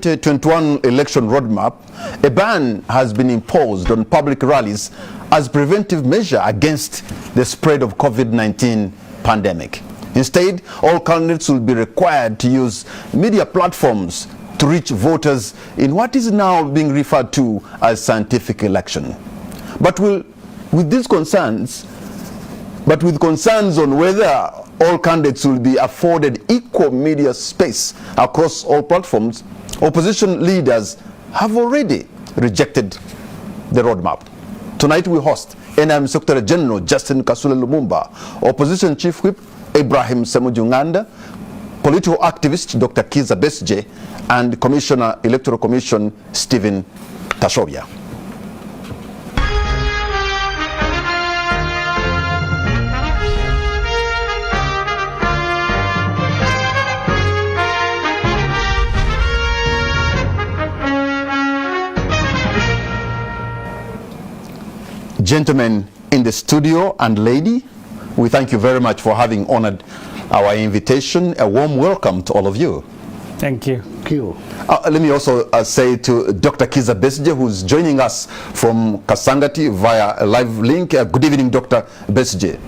2021 election roadmap, a ban has been imposed on public rallies as preventive measure against the spread of COVID-19 pandemic. Instead, all candidates will be required to use media platforms to reach voters in what is now being referred to as scientific election. But with concerns on whether all candidates will be afforded equal media space across all platforms, opposition leaders have already rejected the roadmap. Tonight we host NTV Secretary General Justine Kasule Lumumba, Opposition Chief Whip Ibrahim Ssemujju Nganda, political activist Dr. Kiiza Besigye, and Commissioner Electoral Commission Stephen Tashobya. Gentlemen in the studio and lady, we thank you very much for having honored our invitation. A warm welcome to all of you. Thank you. Thank you. Let me also say to Dr. Kiiza Besigye, who's joining us from Kasangati via a live link. Good evening, Dr. Besigye.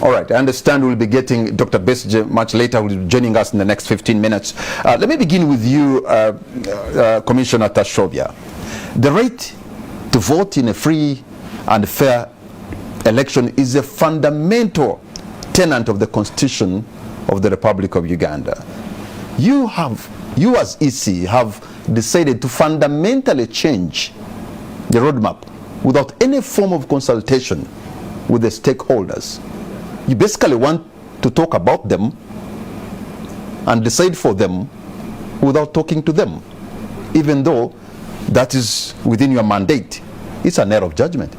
All right, I understand we'll be getting Dr. Besigye much later, will be joining us in the next 15 minutes. Let me begin with you, Commissioner Tashobya. The right to vote in a free and fair election is a fundamental tenet of the Constitution of the Republic of Uganda. You as EC have decided to fundamentally change the roadmap without any form of consultation with the stakeholders. You basically want to talk about them and decide for them without talking to them, even though that is within your mandate. It's an error of judgment.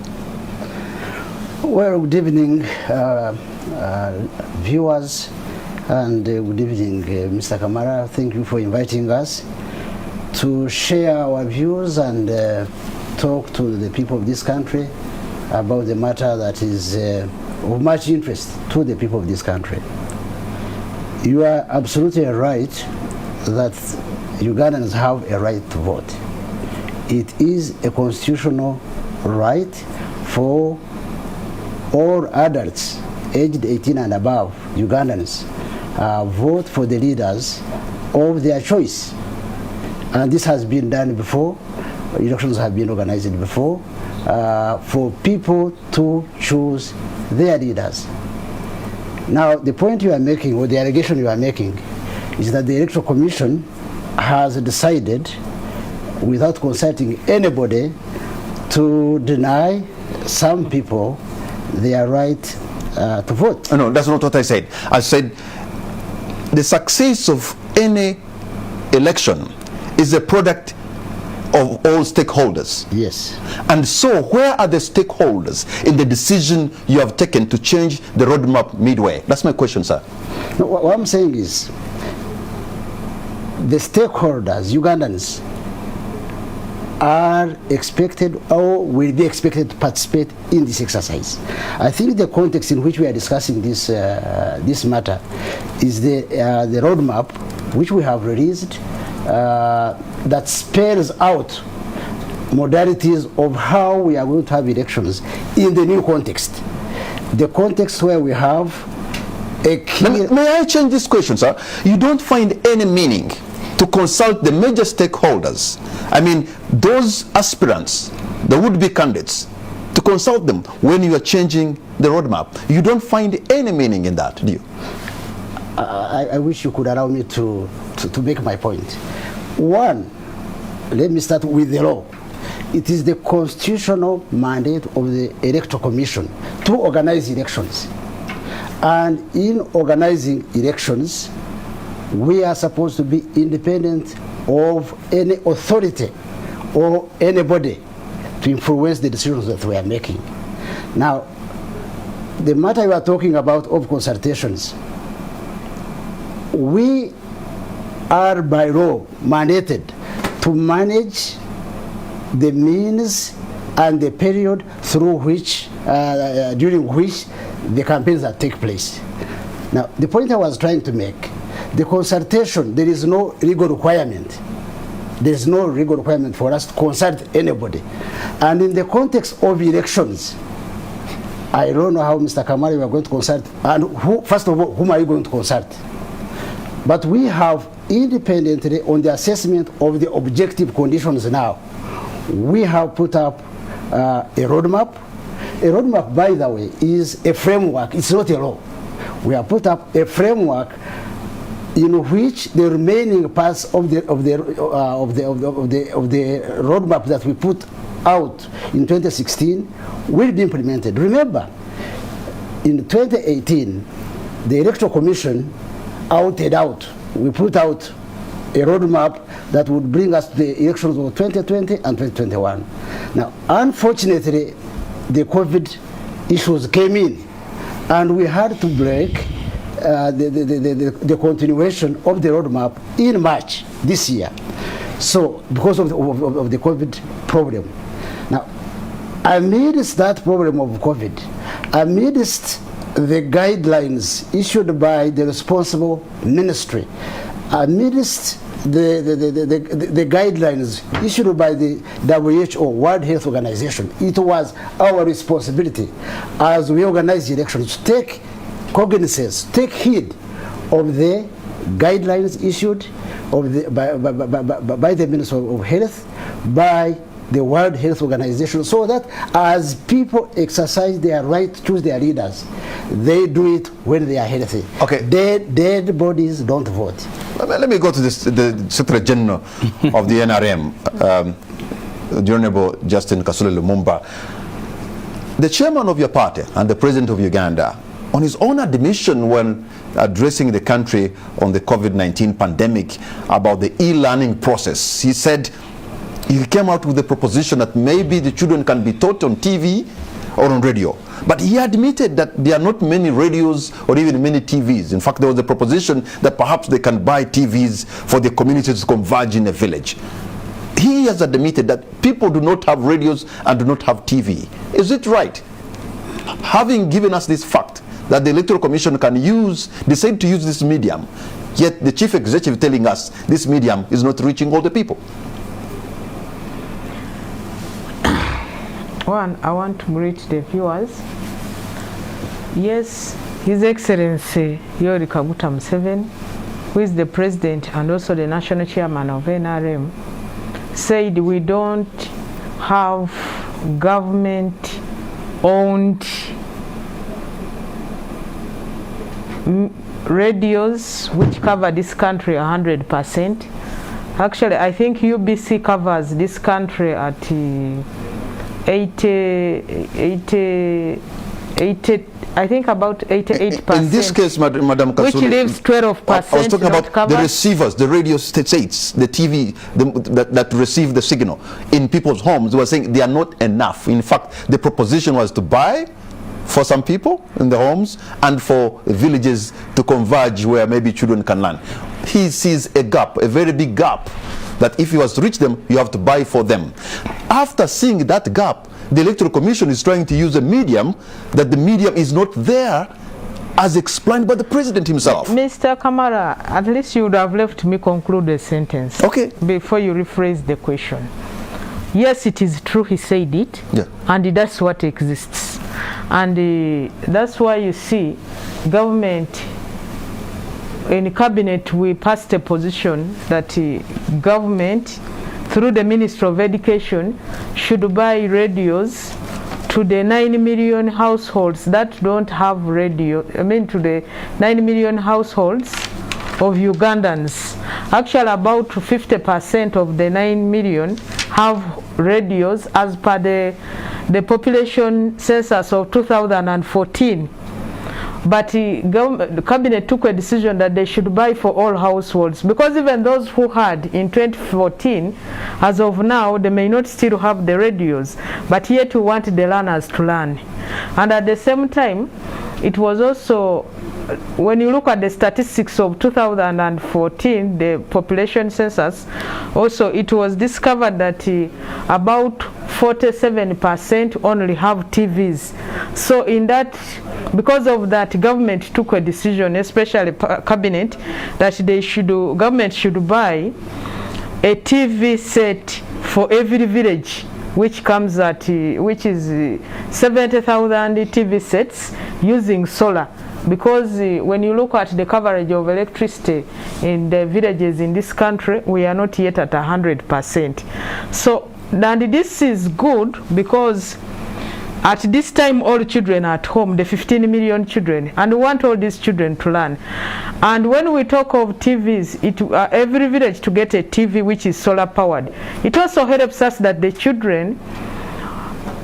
Well, good evening, viewers, and good evening, Mr. Kamara. Thank you for inviting us to share our views and talk to the people of this country about the matter that is of much interest to the people of this country. You are absolutely right that Ugandans have a right to vote. It is a constitutional right for all adults aged 18 and above Ugandans vote for the leaders of their choice. And this has been done before. Elections have been organized before for people to choose their leaders. Now, the point you are making, or the allegation you are making, is that the Electoral Commission has decided, without consulting anybody, to deny some people their right to vote. No, that's not what I said. I said the success of any election is a product of all stakeholders. Yes. And so where are the stakeholders in the decision you have taken to change the roadmap midway? That's my question, sir. No, what I'm saying is the stakeholders, Ugandans, are expected or will be expected to participate in this exercise. I think the context in which we are discussing this this matter is the roadmap which we have released that spells out modalities of how we are going to have elections in the new context. The context where we have a clear... May I change this question, sir? You don't find any meaning to consult the major stakeholders, I mean those aspirants, the would-be candidates, to consult them when you are changing the roadmap. You don't find any meaning in that, do you? I wish you could allow me to make my point. One, let me start with the law. It is the constitutional mandate of the Electoral Commission to organize elections. And in organizing elections, we are supposed to be independent of any authority or anybody to influence the decisions that we are making. Now, the matter you are talking about of consultations, we are by law mandated to manage the means and the period through which, during which the campaigns that take place. Now, the point I was trying to make, the consultation, there is no legal requirement. There is no legal requirement for us to consult anybody. And in the context of elections, I don't know how Mr. Kamara you are going to consult, and who, first of all, whom are you going to consult? But we have independently on the assessment of the objective conditions now, we have put up a roadmap. A roadmap, by the way, is a framework, it's not a law. We have put up a framework in which the remaining parts of the roadmap that we put out in 2016 will be implemented. Remember, in 2018, the Electoral Commission outed out. We put out a roadmap that would bring us to the elections of 2020 and 2021. Now, unfortunately, the COVID issues came in, and we had to break the continuation of the roadmap in March this year. So, because of the COVID problem. Now, amidst that problem of COVID, amidst the guidelines issued by the responsible ministry, amidst the guidelines issued by the WHO, World Health Organization, it was our responsibility as we organize elections to take cognizance, take heed of the guidelines issued of by the Minister of Health, by the World Health Organization, so that as people exercise their right to choose their leaders, they do it when they are healthy. Okay. Dead bodies don't vote. Let me go to this, the Secretary General of the NRM, the Honorable Justine Kasule Lumumba. The chairman of your party and the president of Uganda, on his own admission when addressing the country on the COVID-19 pandemic about the e-learning process, he said he came out with the proposition that maybe the children can be taught on TV or on radio. But he admitted that there are not many radios or even many TVs. In fact, there was a proposition that perhaps they can buy TVs for the communities to converge in a village. He has admitted that people do not have radios and do not have TV. Is it right? Having given us this fact that the Electoral Commission can decide to use this medium, yet the chief executive telling us this medium is not reaching all the people. One, I want to greet the viewers. Yes, His Excellency Yoweri Kaguta Museveni, who is the President and also the National Chairman of NRM, said we don't have government-owned radios which cover this country 100%. Actually, I think UBC covers this country at 80, I think about 88%. In this case, Madam Kasule, which leaves 12%. I was talking about the receivers, the radio stations, the TV that receive the signal in people's homes. They were saying they are not enough. In fact, the proposition was to buy for some people in the homes and for villages to converge where maybe children can learn. He sees a gap, a very big gap, that if you was to reach them, you have to buy for them. After seeing that gap, the Electoral Commission is trying to use a medium that the medium is not there as explained by the President himself. Mr. Kamara, at least you would have left me conclude the sentence. Okay. Before you rephrase the question. Yes, it is true he said it, yeah. And that's what exists. And that's why you see government, in cabinet we passed a position that government through the Ministry of Education should buy radios to the 9 million households that don't have radio, to the 9 million households of Ugandans. Actually, about 50% of the 9 million have radios as per the population census of 2014. But the cabinet took a decision that they should buy for all households, because even those who had in 2014, as of now, they may not still have the radios, but yet we want the learners to learn. And at the same time, it was also, when you look at the statistics of 2014, the population census, also it was discovered that about 47% only have TVs. So in that, because of that, government took a decision, especially cabinet, that government should buy a TV set for every village, which comes at which is 70,000 TV sets using solar. Because when you look at the coverage of electricity in the villages in this country, we are not yet at 100%. So, and this is good because at this time all children are at home, the 15 million children, and we want all these children to learn. And when we talk of TVs, every village to get a TV which is solar powered. It also helps us that the children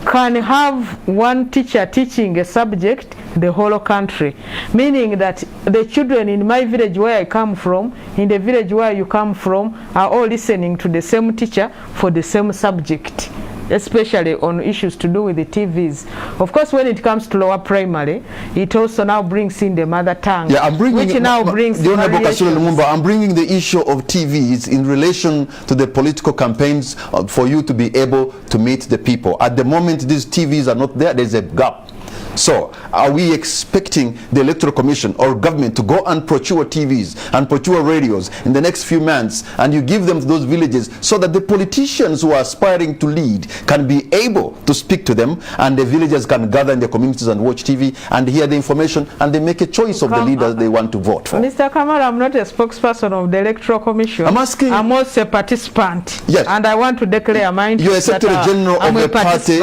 can have one teacher teaching a subject the whole country, meaning that the children in my village where I come from, in the village where you come from, are all listening to the same teacher for the same subject, especially on issues to do with the TVs. Of course, when it comes to lower primary, it also now brings in the mother tongue, which now brings the Honorable Kasule Lumumba, I'm bringing the issue of TVs in relation to the political campaigns for you to be able to meet the people. At the moment, these TVs are not there. There's a gap. So, are we expecting the Electoral Commission or government to go and procure TVs and procure radios in the next few months, and you give them to those villages so that the politicians who are aspiring to lead can be able to speak to them, and the villagers can gather in their communities and watch TV and hear the information, and they make a choice of the leaders they want to vote for? Mr. Kamara, I'm not a spokesperson of the Electoral Commission. I'm asking. I'm also a participant. Yes. And I want to declare my interest. You're a Secretary General of a party.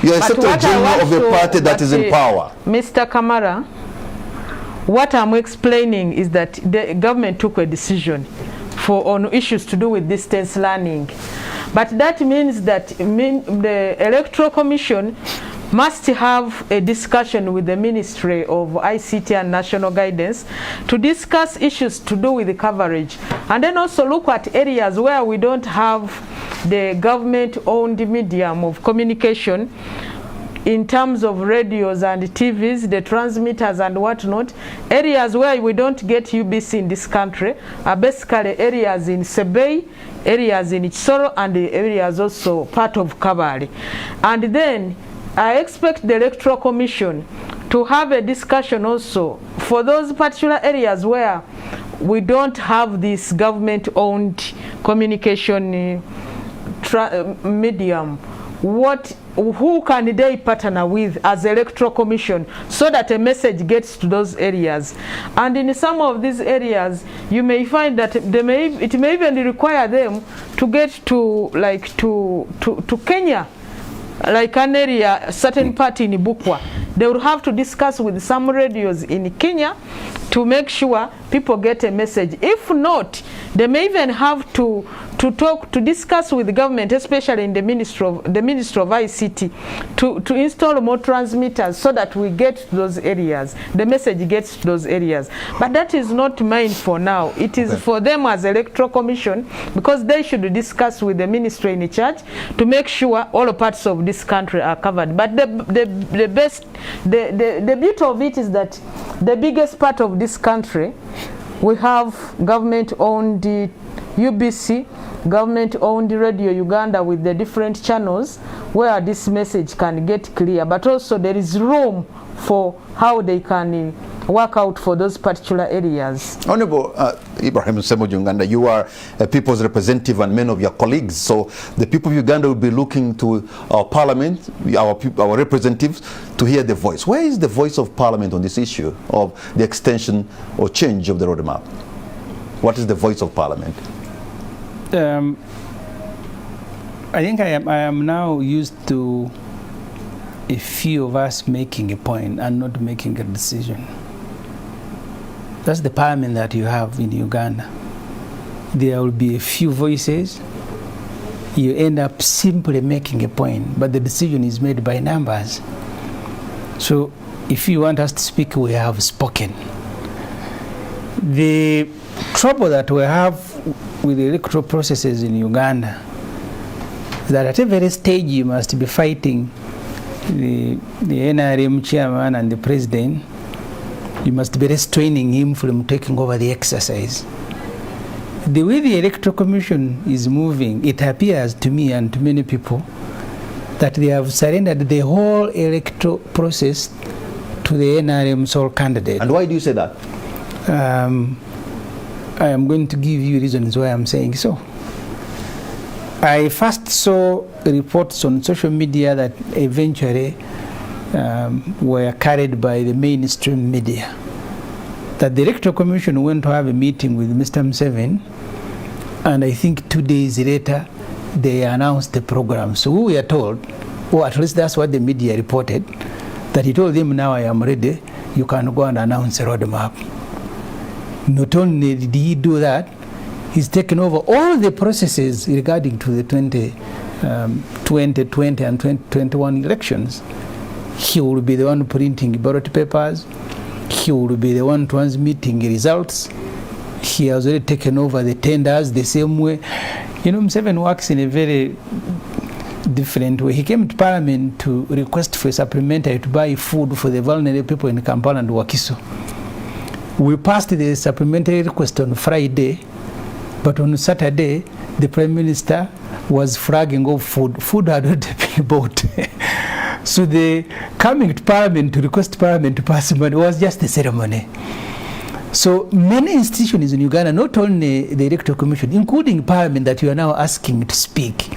You're a Secretary General of a party that is in power. Mr. Kamara, what I'm explaining is that the government took a decision on issues to do with distance learning. But that means that the Electoral Commission must have a discussion with the Ministry of ICT and National Guidance to discuss issues to do with the coverage. And then also look at areas where we don't have the government-owned medium of communication in terms of radios and TVs, the transmitters and whatnot. Areas where we don't get UBC in this country are basically areas in Sebei, areas in Chisoro, and the areas also part of Kabale. And then I expect the Electoral Commission to have a discussion also for those particular areas where we don't have this government-owned communication medium. Who can they partner with as Electoral Commission so that a message gets to those areas? And in some of these areas, you may find that it may even require them to get to Kenya, like an area, a certain part in Ibukwa. They would have to discuss with some radios in Kenya to make sure people get a message. If not, they may even have to discuss with the government, especially in the Ministry of ICT, to install more transmitters so that we get to those areas. The message gets to those areas. But that is not mine for now. It is for them as Electoral Commission, because they should discuss with the ministry in charge to make sure all parts of this country are covered. But the beauty of it is that the biggest part of this country, we have government-owned UBC, government-owned Radio Uganda with the different channels where this message can get clear, but also there is room for how they can work out for those particular areas. Honorable Ibrahim Ssemujju Nganda, you are a people's representative and many of your colleagues, so the people of Uganda will be looking to our parliament, our representatives, to hear the voice. Where is the voice of parliament on this issue of the extension or change of the roadmap? What is the voice of parliament? I think I am now used to a few of us making a point and not making a decision. That's the parliament that you have in Uganda. There will be a few voices. You end up simply making a point, but the decision is made by numbers. So if you want us to speak, we have spoken. The trouble that we have with the electoral processes in Uganda is that at every stage you must be fighting the NRM chairman and the president. You must be restraining him from taking over the exercise. The way the Electoral Commission is moving, it appears to me and to many people that they have surrendered the whole electoral process to the NRM sole candidate. And why do you say that? I am going to give you reasons why I'm saying so. I first saw reports on social media that eventually were carried by the mainstream media, that the Electoral Commission went to have a meeting with Mr. Museveni, and I think 2 days later they announced the program. So we were told, or at least that's what the media reported, that he told them, now I am ready, you can go and announce a roadmap. Not only did he do that, he's taken over all the processes regarding to the 2020 and 2021 elections. He will be the one printing ballot papers. He will be the one transmitting results. He has already taken over the tenders the same way. You know, Museveni works in a very different way. He came to Parliament to request for a supplementary to buy food for the vulnerable people in Kampala and Wakiso. We passed the supplementary request on Friday, but on Saturday, the Prime Minister was flagging off food. Food had already been bought. So the coming to Parliament to request Parliament to pass money was just a ceremony. So many institutions in Uganda, not only the Electoral Commission, including Parliament that you are now asking to speak,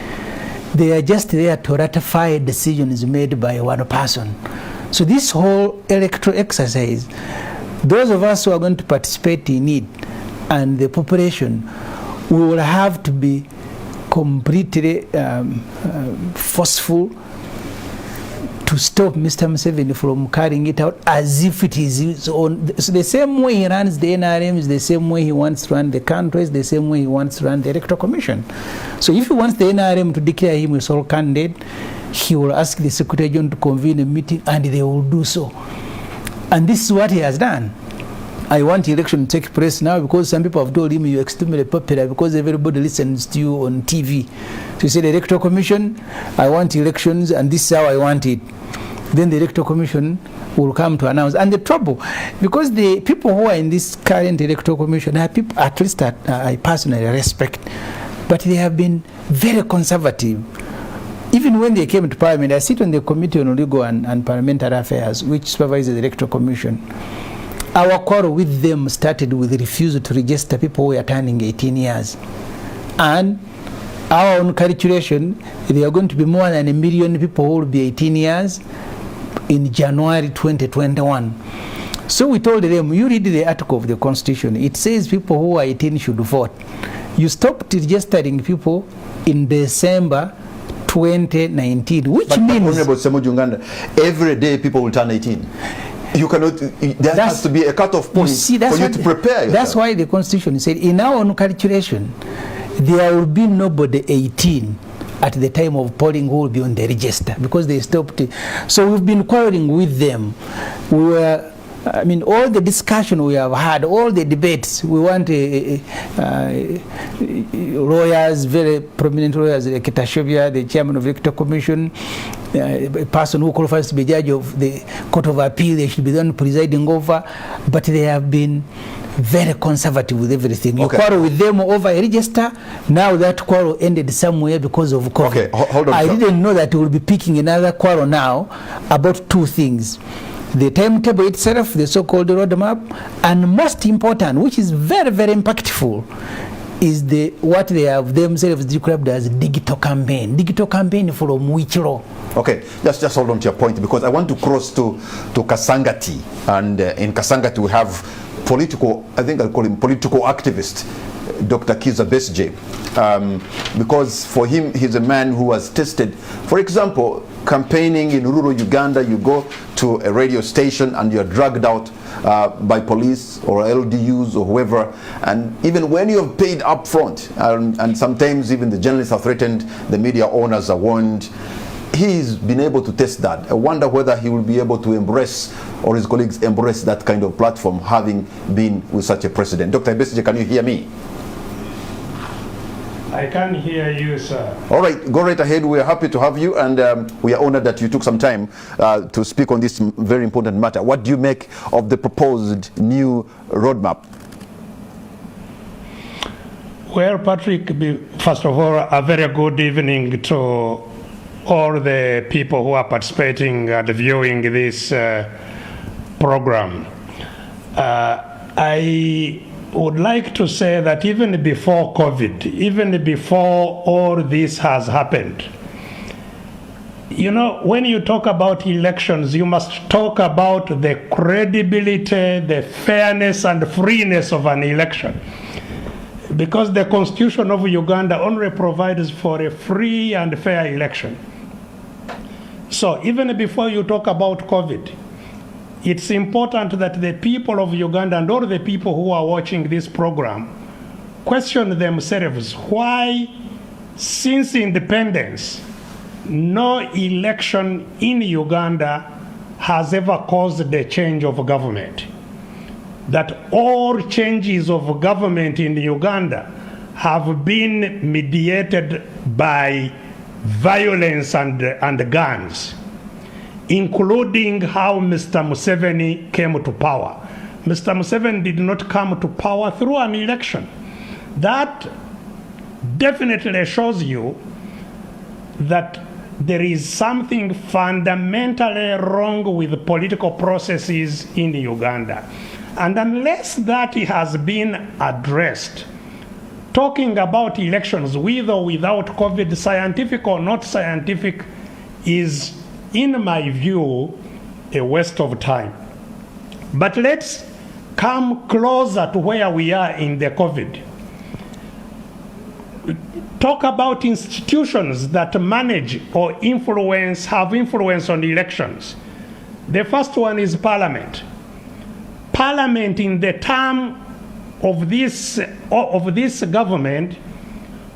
they are just there to ratify decisions made by one person. So this whole electoral exercise, those of us who are going to participate in it and the population, we will have to be completely forceful to stop Mr. Museveni from carrying it out as if it is his own. So the same way he runs the NRM is the same way he wants to run the countries, the same way he wants to run the Electoral Commission. So if he wants the NRM to declare him a sole candidate, he will ask the Secretary General to convene a meeting, and they will do so. And this is what he has done. I want election to take place now because some people have told him you're extremely popular because everybody listens to you on TV. So he said, the Electoral Commission, I want elections and this is how I want it. Then the Electoral Commission will come to announce. And the trouble, because the people who are in this current Electoral Commission are people at least that I personally respect, but they have been very conservative. Even when they came to Parliament, I sit on the Committee on Legal and Parliamentary Affairs, which supervises the Electoral Commission. Our quarrel with them started with the refusal to register people who are turning 18 years. And our own calculation, there are going to be more than 1 million people who will be 18 years in January 2021. So we told them, you read the article of the Constitution. It says people who are 18 should vote. You stopped registering people in December 2019, which means... Honorable Ssemujju, Nganda, every day people will turn 18. You cannot, there has to be a cut-off point for you to prepare yourself. That's why the Constitution said, in our own calculation, there will be nobody 18 at the time of polling who will be on the register because they stopped it. So we've been quarreling with them. We were, I mean, all the discussion we have had, all the debates, we want lawyers, very prominent lawyers like Tashobya, the chairman of the Electoral Commission, a person who qualifies to be judge of the Court of Appeal, they should be the one presiding over, but they have been very conservative with everything. You quarrel with them over a register, now that quarrel ended somewhere because of COVID. Okay, hold on. I didn't know that we will be picking another quarrel now about two things. The timetable itself, the so-called roadmap, and most important, which is very, very impactful, is what they have themselves described as digital campaign. Digital campaign from which law? Okay, just hold on to your point because I want to cross to Kasangati, and in Kasangati we have political, I think I'll call him political activist, Dr. Kiiza Besigye, because for him he's a man who has tested, for example, campaigning in rural Uganda, you go to a radio station and you're dragged out by police or LDUs or whoever, and even when you have paid up front, and sometimes even the journalists are threatened, the media owners are warned, he's been able to test that. I wonder whether he will be able to embrace, or his colleagues embrace, that kind of platform, having been with such a president. Dr. Besigye, can you hear me? I can hear you, sir. All right, go right ahead. We are happy to have you, and we are honored that you took some time to speak on this very important matter. What do you make of the proposed new roadmap? Well, Patrick, first of all, a very good evening to all the people who are participating and viewing this program. I would like to say that even before COVID, even before all this has happened, you know, when you talk about elections, you must talk about the credibility, the fairness and freeness of an election. Because the Constitution of Uganda only provides for a free and fair election. So even before you talk about COVID, it's important that the people of Uganda and all the people who are watching this program question themselves why, since independence, no election in Uganda has ever caused the change of government. That all changes of government in Uganda have been mediated by violence and guns, including how Mr. Museveni came to power. Mr. Museveni did not come to power through an election. That definitely shows you that there is something fundamentally wrong with the political processes in Uganda. And unless that has been addressed, talking about elections with or without COVID, scientific or not scientific, is, in my view, a waste of time. But let's come closer to where we are in the COVID. Talk about institutions that manage or have influence on elections. The first one is Parliament. Parliament, in the term of this government,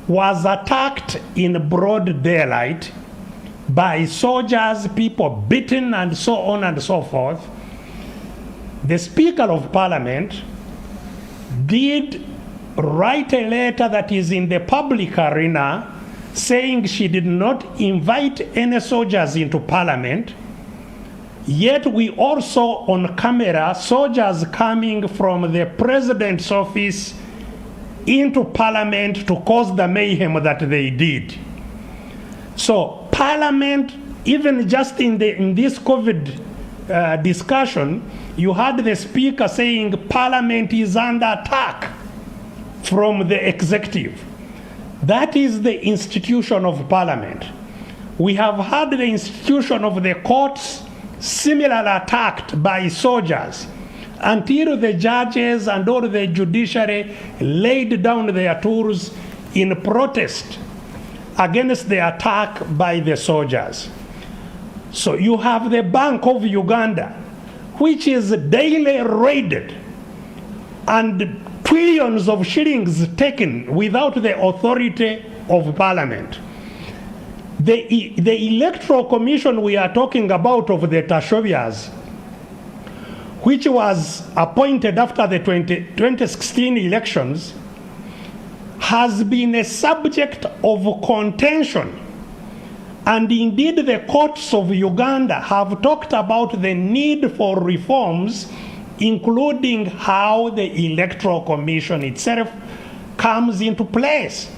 was attacked in broad daylight by soldiers, people beaten, and so on and so forth. The Speaker of Parliament did write a letter that is in the public arena saying she did not invite any soldiers into Parliament. Yet we also on camera soldiers coming from the President's office into Parliament to cause the mayhem that they did. So Parliament, even just in this COVID discussion, you had the Speaker saying Parliament is under attack from the executive. That is the institution of Parliament. We have had the institution of the courts similarly attacked by soldiers until the judges and all the judiciary laid down their tools in protest against the attack by the soldiers. So you have the Bank of Uganda, which is daily raided and trillions of shillings taken without the authority of Parliament. The Electoral Commission we are talking about of the Tashobyas, which was appointed after the 2016 elections, has been a subject of contention. And indeed the courts of Uganda have talked about the need for reforms, including how the Electoral Commission itself comes into place.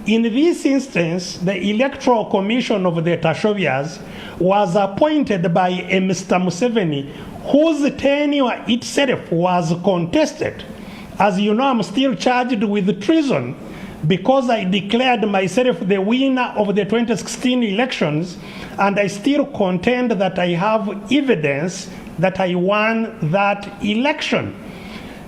In this instance, the Electoral Commission of the Tashobyas was appointed by a Mr. Museveni, whose tenure itself was contested. As you know, I'm still charged with treason because I declared myself the winner of the 2016 elections, and I still contend that I have evidence that I won that election.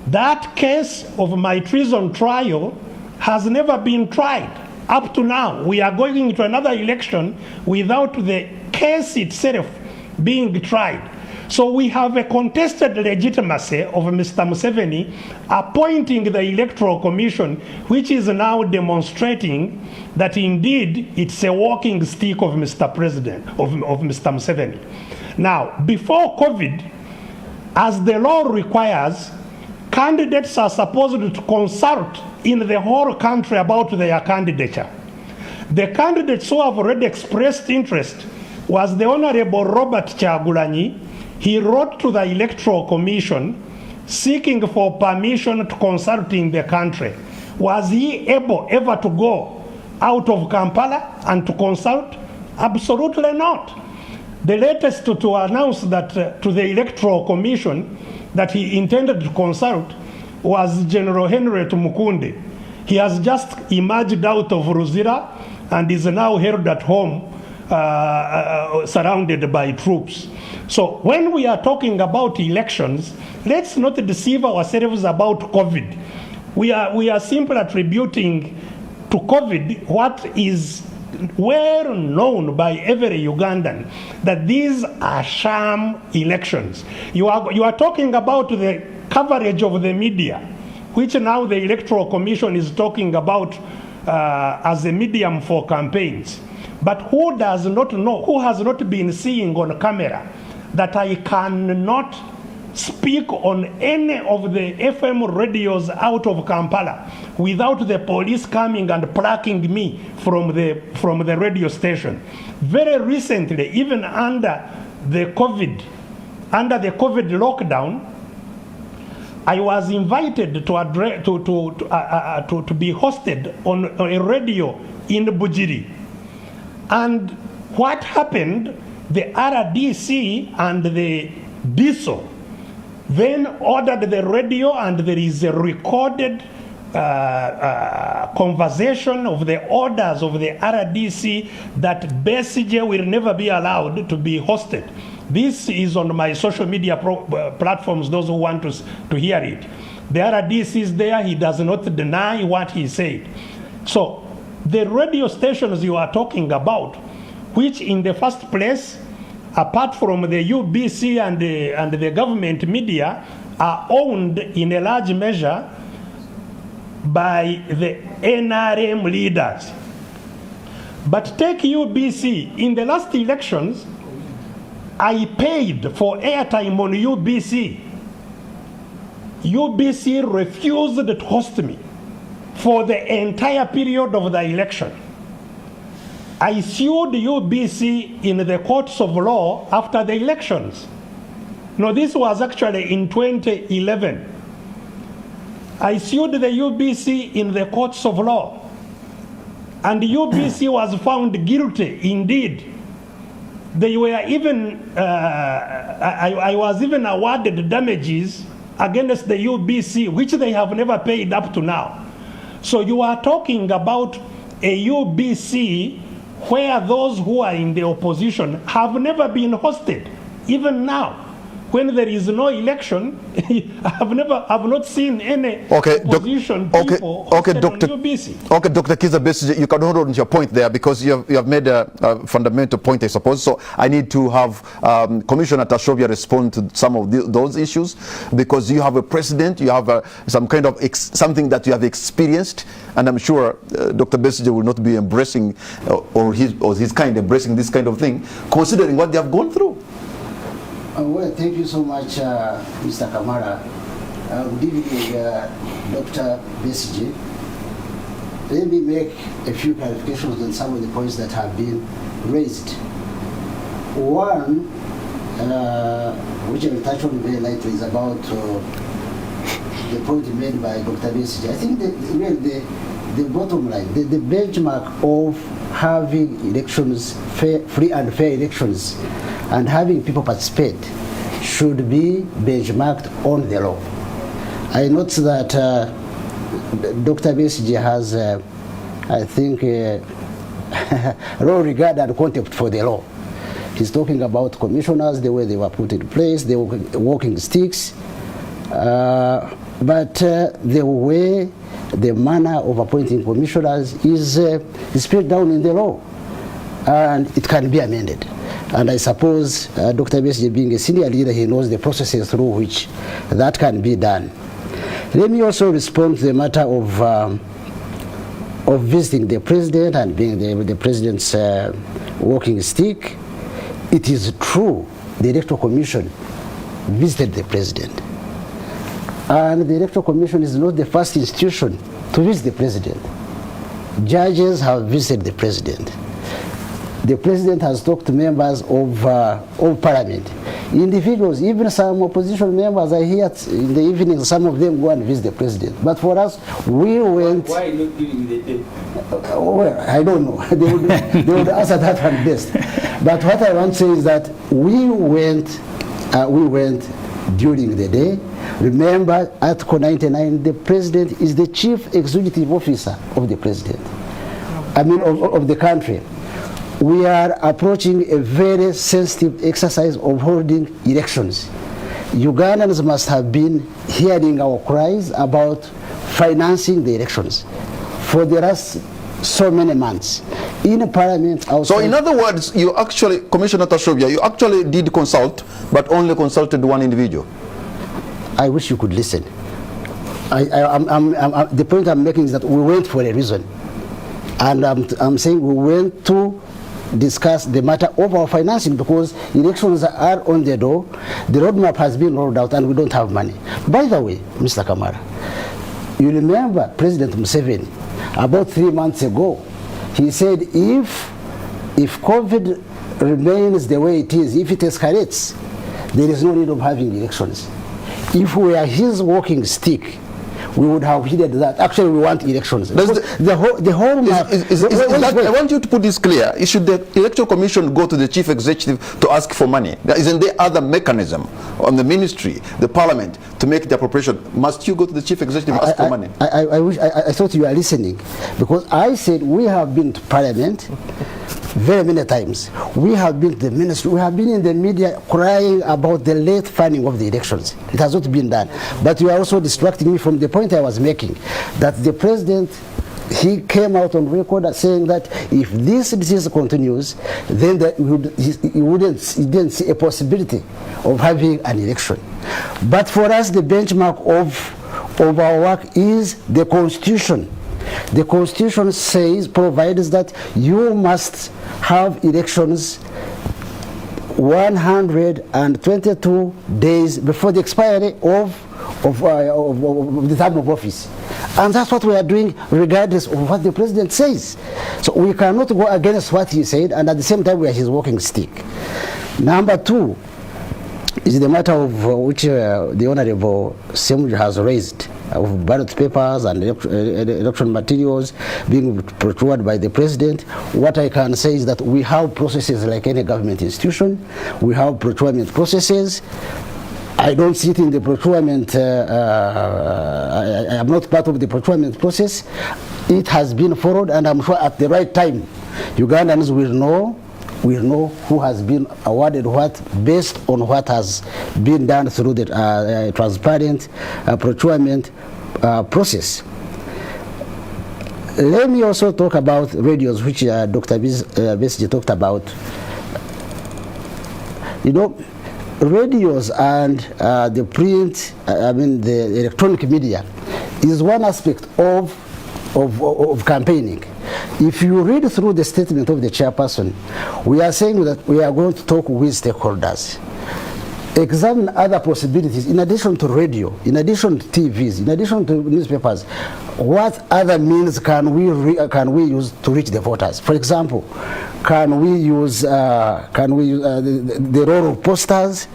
That case of my treason trial has never been tried. Up to now, we are going into another election without the case itself being tried. So we have a contested legitimacy of Mr. Museveni appointing the Electoral Commission, which is now demonstrating that indeed it's a walking stick of Mr. President, of Mr. Museveni. Now, before COVID, as the law requires, candidates are supposed to consult in the whole country about their candidature. The candidates who have already expressed interest was the Honorable Robert Kyagulanyi. He wrote to the Electoral Commission seeking for permission to consult in the country. Was he able ever to go out of Kampala and to consult? Absolutely not. The latest to announce that to the Electoral Commission that he intended to consult was General Henry Tumukunde. He has just emerged out of Ruzira and is now held at home, surrounded by troops. So when we are talking about elections, let's not deceive ourselves about COVID. We are simply attributing to COVID what is well known by every Ugandan, that these are sham elections. You are talking about the coverage of the media, which now the Electoral Commission is talking about as a medium for campaigns. But who does not know, who has not been seeing on camera that I cannot speak on any of the FM radios out of Kampala without the police coming and plucking me from the radio station? Very recently, even under the COVID lockdown, I was invited to be hosted on a radio in Bujiri. And what happened? The RDC and the DISO then ordered the radio, and there is a recorded conversation of the orders of the RDC that Besigye will never be allowed to be hosted. This is on my social media platforms, those who want to hear it. The RDC is there, he does not deny what he said. So the radio stations you are talking about, which in the first place, apart from the UBC and the government media, are owned in a large measure by the NRM leaders. But take UBC. In the last elections, I paid for airtime on UBC. UBC refused to host me for the entire period of the election. I sued UBC in the courts of law after the elections. No, this was actually in 2011. I sued the UBC in the courts of law, and UBC was found guilty indeed. They were even, I was even awarded damages against the UBC, which they have never paid up to now. So you are talking about a UBC where those who are in the opposition have never been hosted, even now. When there is no election, I've not seen any opposition people hosted on UBC. Okay, Dr. Kiiza Besigye, you can hold on to your point there because you have made a fundamental point, I suppose. So I need to have Commissioner Tashobya respond to some of those issues, because you have a precedent, you have some kind of something that you have experienced, and I'm sure Dr. Besigye will not be embracing or his kind embracing this kind of thing, considering what they have gone through. Well, thank you so much, Mr. Kamara. Good evening, Dr. Besigye. Let me make a few clarifications on some of the points that have been raised. One, which I will touch on very lightly, is about the point made by Dr. Besigye. I think the bottom line, the benchmark of having elections, free and fair elections, and having people participate should be benchmarked on the law. I note that Dr. Besigye has, I think, low regard and contempt for the law. He's talking about commissioners, the way they were put in place, the walking sticks, but the way, the manner of appointing commissioners is spelled down in the law, and it can be amended. And I suppose Dr. Besigye, being a senior leader, he knows the processes through which that can be done. Let me also respond to the matter of visiting the president and being the president's walking stick. It is true, the Electoral Commission visited the president. And the Electoral Commission is not the first institution to visit the president. Judges have visited the president. The president has talked to members of parliament. Individuals, even some opposition members are here in the evening, some of them go and visit the president. But for us, we went... Why not during the day? Well, I don't know. They would answer that one best. But what I want to say is that we went during the day. Remember, Article 99, the president is the chief executive officer of the president. I mean, of the country. We are approaching a very sensitive exercise of holding elections. Ugandans must have been hearing our cries about financing the elections for the last so many months. In Parliament, outside. So in other words, you actually, Commissioner Tashobya, you actually did consult, but only consulted one individual. I wish you could listen. The point I'm making is that we went for a reason. And I'm saying we went to discuss the matter of our financing because elections are on the door. The roadmap has been rolled out and we don't have money. By the way, Mr. Kamara, you remember President Museveni, about 3 months ago, he said if COVID remains the way it is, if it escalates, there is no need of having elections. If we are his walking stick, we would have heeded that. Actually, we want elections. The whole map... I want you to put this clear. Should the Electoral Commission go to the Chief Executive to ask for money? Isn't there other mechanism on the Ministry, the Parliament, to make the appropriation? Must you go to the Chief Executive and ask for money? I thought you were listening. Because I said we have been to Parliament very many times. We have been to the Ministry. We have been in the media crying about the late funding of the elections. It has not been done. But you are also distracting me from the point I was making, that the President, he came out on record saying that if this disease continues, then he didn't see a possibility of having an election. But for us, the benchmark of our work is the Constitution. The Constitution provides that you must have elections 122 days before the expiry of the term of office. And that's what we are doing regardless of what the President says. So we cannot go against what he said and at the same time we are his walking stick. Number two is the matter of which the Honorable Ssemujju has raised, of ballot papers and election materials being procured by the President. What I can say is that we have processes like any government institution. We have procurement processes. I don't sit in the procurement, I am not part of the procurement process. It has been followed and I'm sure at the right time, Ugandans will know who has been awarded what based on what has been done through the transparent procurement process. Let me also talk about radios, which Dr. Besigye talked about. You know, radios and the print, the electronic media is one aspect of campaigning. If you read through the statement of the chairperson, we are saying that we are going to talk with stakeholders, examine other possibilities in addition to radio, in addition to TVs, in addition to newspapers. What other means can we use to reach the voters? For example, can we use the role of posters,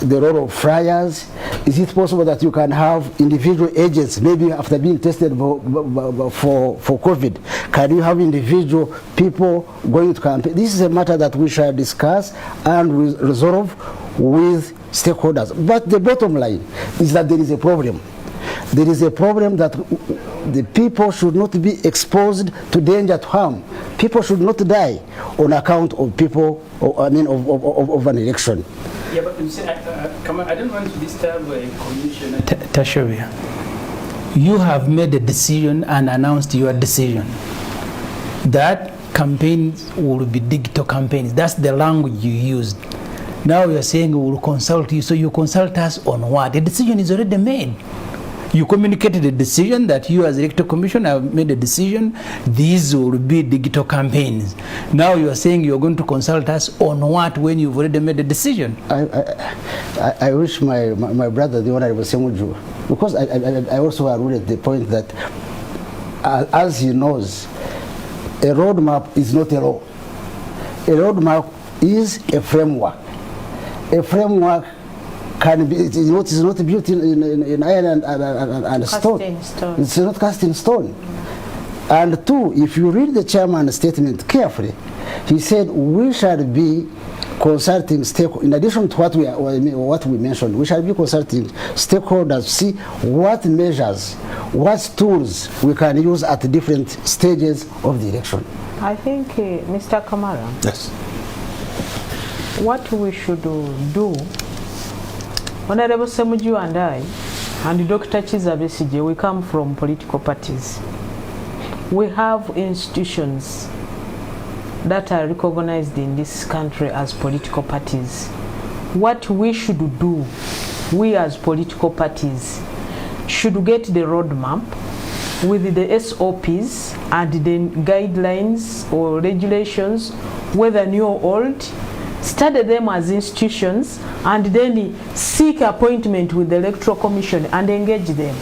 the role of flyers? Is it possible that you can have individual agents, maybe after being tested for COVID? Can you have individual people going to campaign? This is a matter that we shall discuss and resolve with stakeholders. But the bottom line is that there is a problem. There is a problem that the people should not be exposed to danger, to harm. People should not die on account of people, of an election. Yeah, but you see, I don't want to disturb Commissioner Tashobya. You have made a decision and announced your decision that campaigns will be digital campaigns. That's the language you used. Now you're saying we will consult you. So you consult us on what? The decision is already made. You communicated a decision that you as Electoral Commission have made a decision. These will be digital campaigns. Now you are saying you're going to consult us on what when you've already made a decision? I wish my brother, the Honorable Ssemujju, because I also alluded the point that as he knows, a roadmap is not a law. A roadmap is a framework. a framework can be, it is not built in iron and stone. It's not cast in stone. And two, if you read the chairman's statement carefully, he said we shall be consulting stakeholders, in addition to what we mentioned, we shall be consulting stakeholders to see what measures, what tools we can use at different stages of the election. I think, Mr. Kamara, yes, what we should do, Honorable Ssemujju and I, and Dr. Kiiza Besigye, we come from political parties. We have institutions that are recognized in this country as political parties. What we should do, we as political parties, should get the roadmap with the SOPs and the guidelines or regulations, whether new or old, study them as institutions, and then seek appointment with the Electoral Commission and engage them,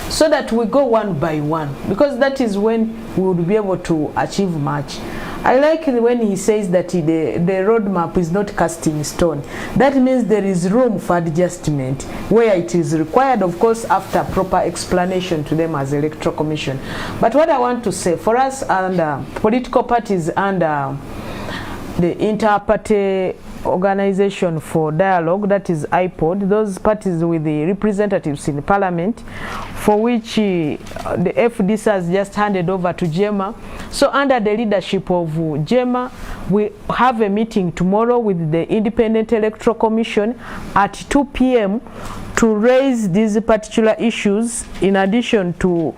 so that we go one by one, because that is when we would be able to achieve much. I like when he says that the roadmap is not cast in stone. That means there is room for adjustment where it is required, of course, after proper explanation to them as Electoral Commission. But what I want to say, for us and political parties and the Inter-Party Organization for Dialogue, that is IPOD, those parties with the representatives in Parliament, for which the FDC has just handed over to JEMA. So under the leadership of JEMA, we have a meeting tomorrow with the Independent Electoral Commission at 2 p.m. to raise these particular issues, in addition to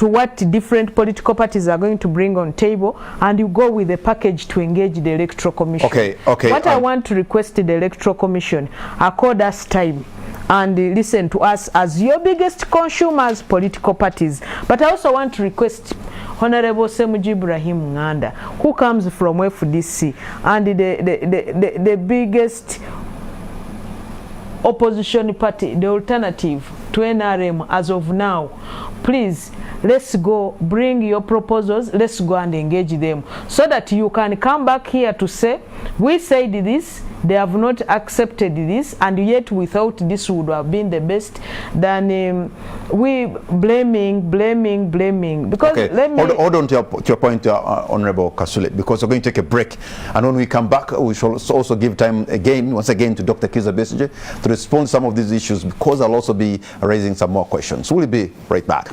what different political parties are going to bring on table, and you go with a package to engage the Electoral Commission. Okay. What I want to request the Electoral Commission, accord us time and listen to us as your biggest consumers, political parties. But I also want to request Honorable Ssemujju Ibrahim Nganda, who comes from FDC and the biggest opposition party, the alternative to NRM as of now. Please, let's go, bring your proposals, let's go and engage them, so that you can come back here to say, we said this, they have not accepted this, and yet we thought this would have been the best, than we blaming. Because okay, let me hold on to your point, Honorable Kasule, because we're going to take a break, and when we come back, we shall also give time once again to Dr. Kiiza Besigye to respond to some of these issues, because I'll also be raising some more questions. We'll be right back.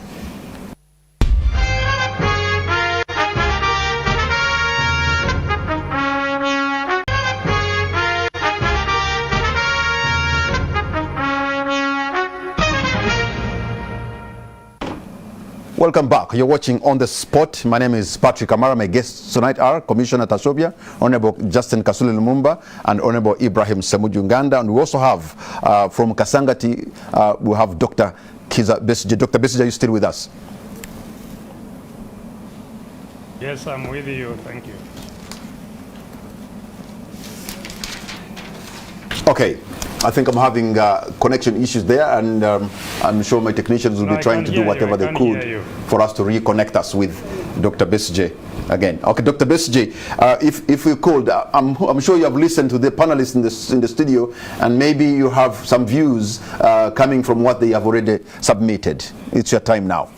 Welcome back. You're watching On the Spot. My name is Patrick Kamara. My guests tonight are Commissioner Tashobya, Honorable Justine Kasule Lumumba, and Honorable Ibrahim Ssemujju Nganda. And we also have from Kasangati, we have Dr. Kiiza Besigye. Dr. Besigye, are you still with us? Yes, I'm with you. Thank you. Okay. I think I'm having connection issues there, and I'm sure my technicians will be trying to do whatever they could for us to reconnect us with Dr. Besigye again. Okay, Dr. Besigye, if you could, I'm sure you have listened to the panelists in the studio, and maybe you have some views coming from what they have already submitted. It's your time now.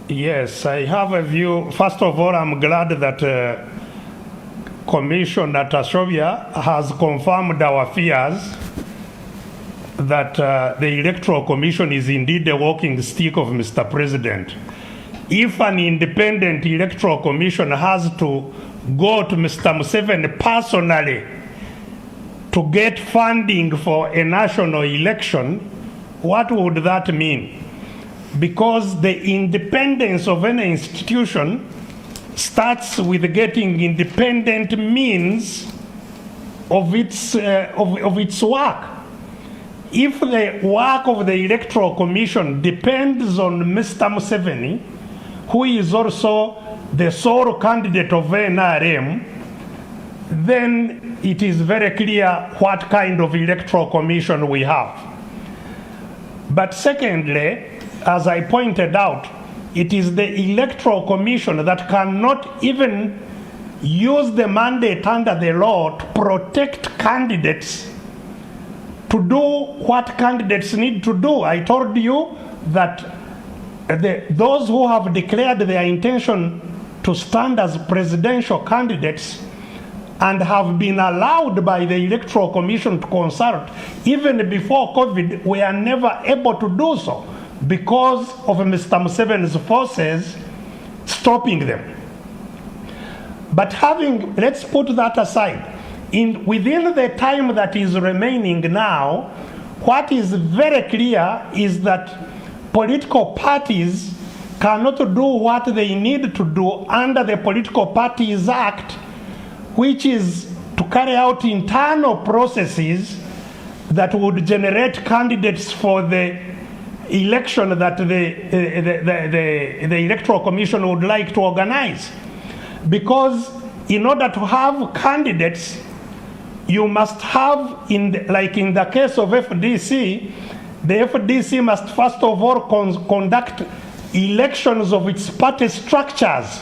Yes, I have a view. First of all, I'm glad that Commissioner Tashobya has confirmed our fears that the Electoral Commission is indeed the walking stick of Mr. President. If an independent Electoral Commission has to go to Mr. Museveni personally to get funding for a national election, what would that mean? Because the independence of any institution starts with getting independent means of its work. If the work of the Electoral Commission depends on Mr. Museveni, who is also the sole candidate of NRM, then it is very clear what kind of Electoral Commission we have. But secondly, as I pointed out, it is the Electoral Commission that cannot even use the mandate under the law to protect candidates to do what candidates need to do. I told you that those who have declared their intention to stand as presidential candidates and have been allowed by the Electoral Commission to consult even before COVID were never able to do so because of Mr. Museveni's forces stopping them. But let's put that aside. Within the time that is remaining now, what is very clear is that political parties cannot do what they need to do under the Political Parties Act, which is to carry out internal processes that would generate candidates for the election that the Electoral Commission would like to organize. Because in order to have candidates, you must have, like in the case of FDC, the FDC must first of all conduct elections of its party structures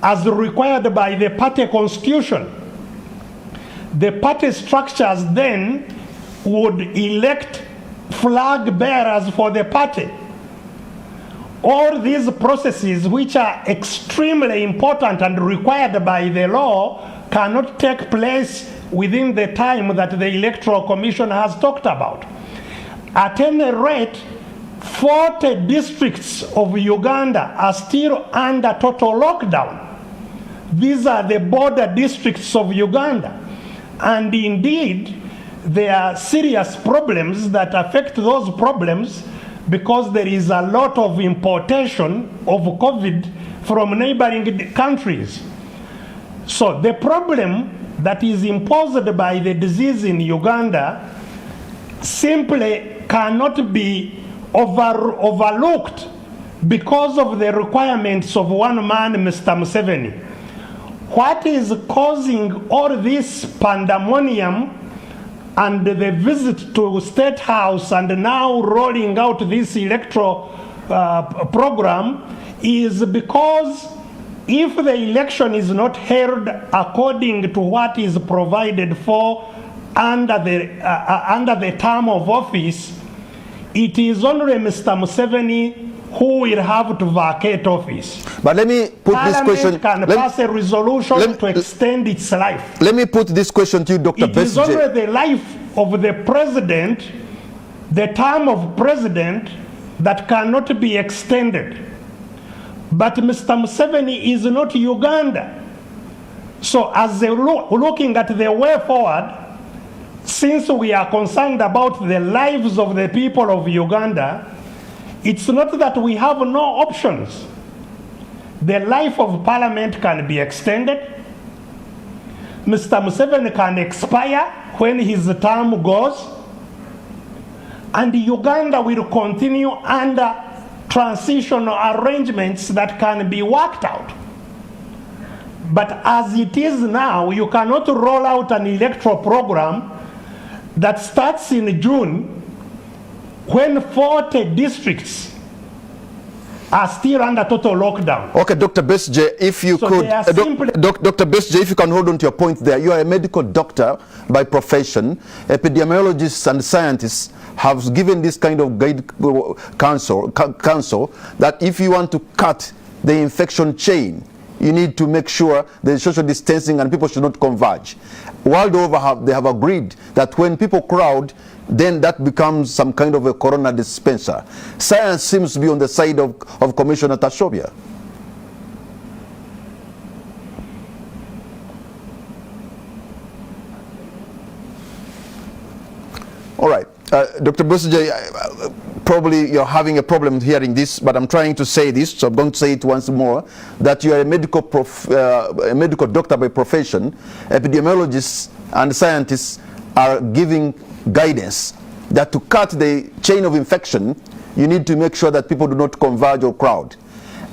as required by the party constitution. The party structures then would elect flag bearers for the party. All these processes, which are extremely important and required by the law, cannot take place within the time that the Electoral Commission has talked about. At any rate, 40 districts of Uganda are still under total lockdown. These are the border districts of Uganda. And indeed, there are serious problems that affect those problems because there is a lot of importation of COVID from neighboring countries. So the problem that is imposed by the disease in Uganda simply cannot be overlooked because of the requirements of one man, Mr. Museveni. What is causing all this pandemonium and the visit to State House and now rolling out this electoral program is because if the election is not held according to what is provided for under the term of office, it is only Mr. Museveni who will have to vacate office. But let me put this question. Parliament can pass a resolution to extend its life. Let me put this question to you, Dr. Besigye. It is only the life of the president, the term of president, that cannot be extended. But Mr. Museveni is not Uganda. So as looking at the way forward, since we are concerned about the lives of the people of Uganda, it's not that we have no options. The life of Parliament can be extended. Mr. Museveni can expire when his term goes. And Uganda will continue under transitional arrangements that can be worked out. But as it is now, you cannot roll out an electoral program that starts in June when 40 districts are still under total lockdown. Okay, Dr. Besigye, if you could, Dr. Besigye, if you can hold on to your point there. You are a medical doctor by profession. Epidemiologists and scientists have given this kind of counsel that if you want to cut the infection chain, you need to make sure there is social distancing and people should not converge. World over, they have agreed that when people crowd, then that becomes some kind of a corona dispenser. Science seems to be on the side of Commissioner Tashobya. All right. Dr. Besigye, probably you're having a problem hearing this, but I'm trying to say this, so I'm going to say it once more, that you are a medical doctor by profession. Epidemiologists and scientists are giving guidance that to cut the chain of infection, you need to make sure that people do not converge or crowd.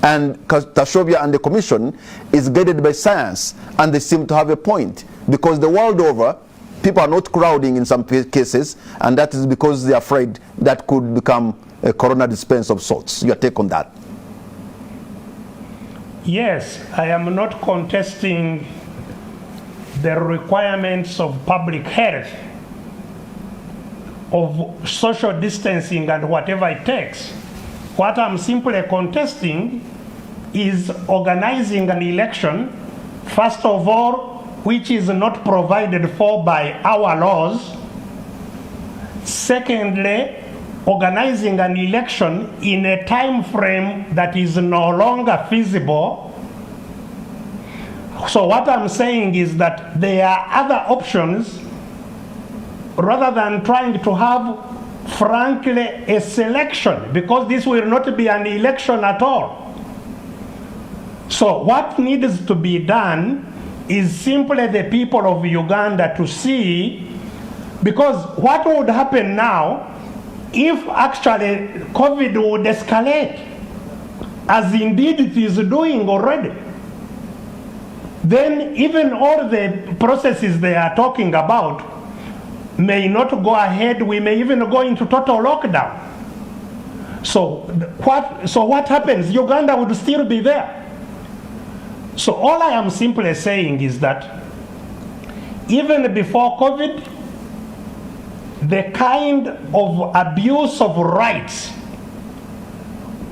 And Tashobya and the Commission is guided by science, and they seem to have a point, because the world over, people are not crowding in some cases, and that is because they are afraid that could become a corona dispenser of sorts. Your take on that? Yes, I am not contesting the requirements of public health, of social distancing and whatever it takes. What I'm simply contesting is organizing an election, first of all, which is not provided for by our laws. Secondly, organizing an election in a time frame that is no longer feasible. So what I'm saying is that there are other options rather than trying to have, frankly, a selection, because this will not be an election at all. So what needs to be done is simply the people of Uganda to see, because what would happen now if actually COVID would escalate, as indeed it is doing already, then even all the processes they are talking about may not go ahead. We may even go into total lockdown. So what happens? Uganda would still be there. So all I am simply saying is that even before COVID, the kind of abuse of rights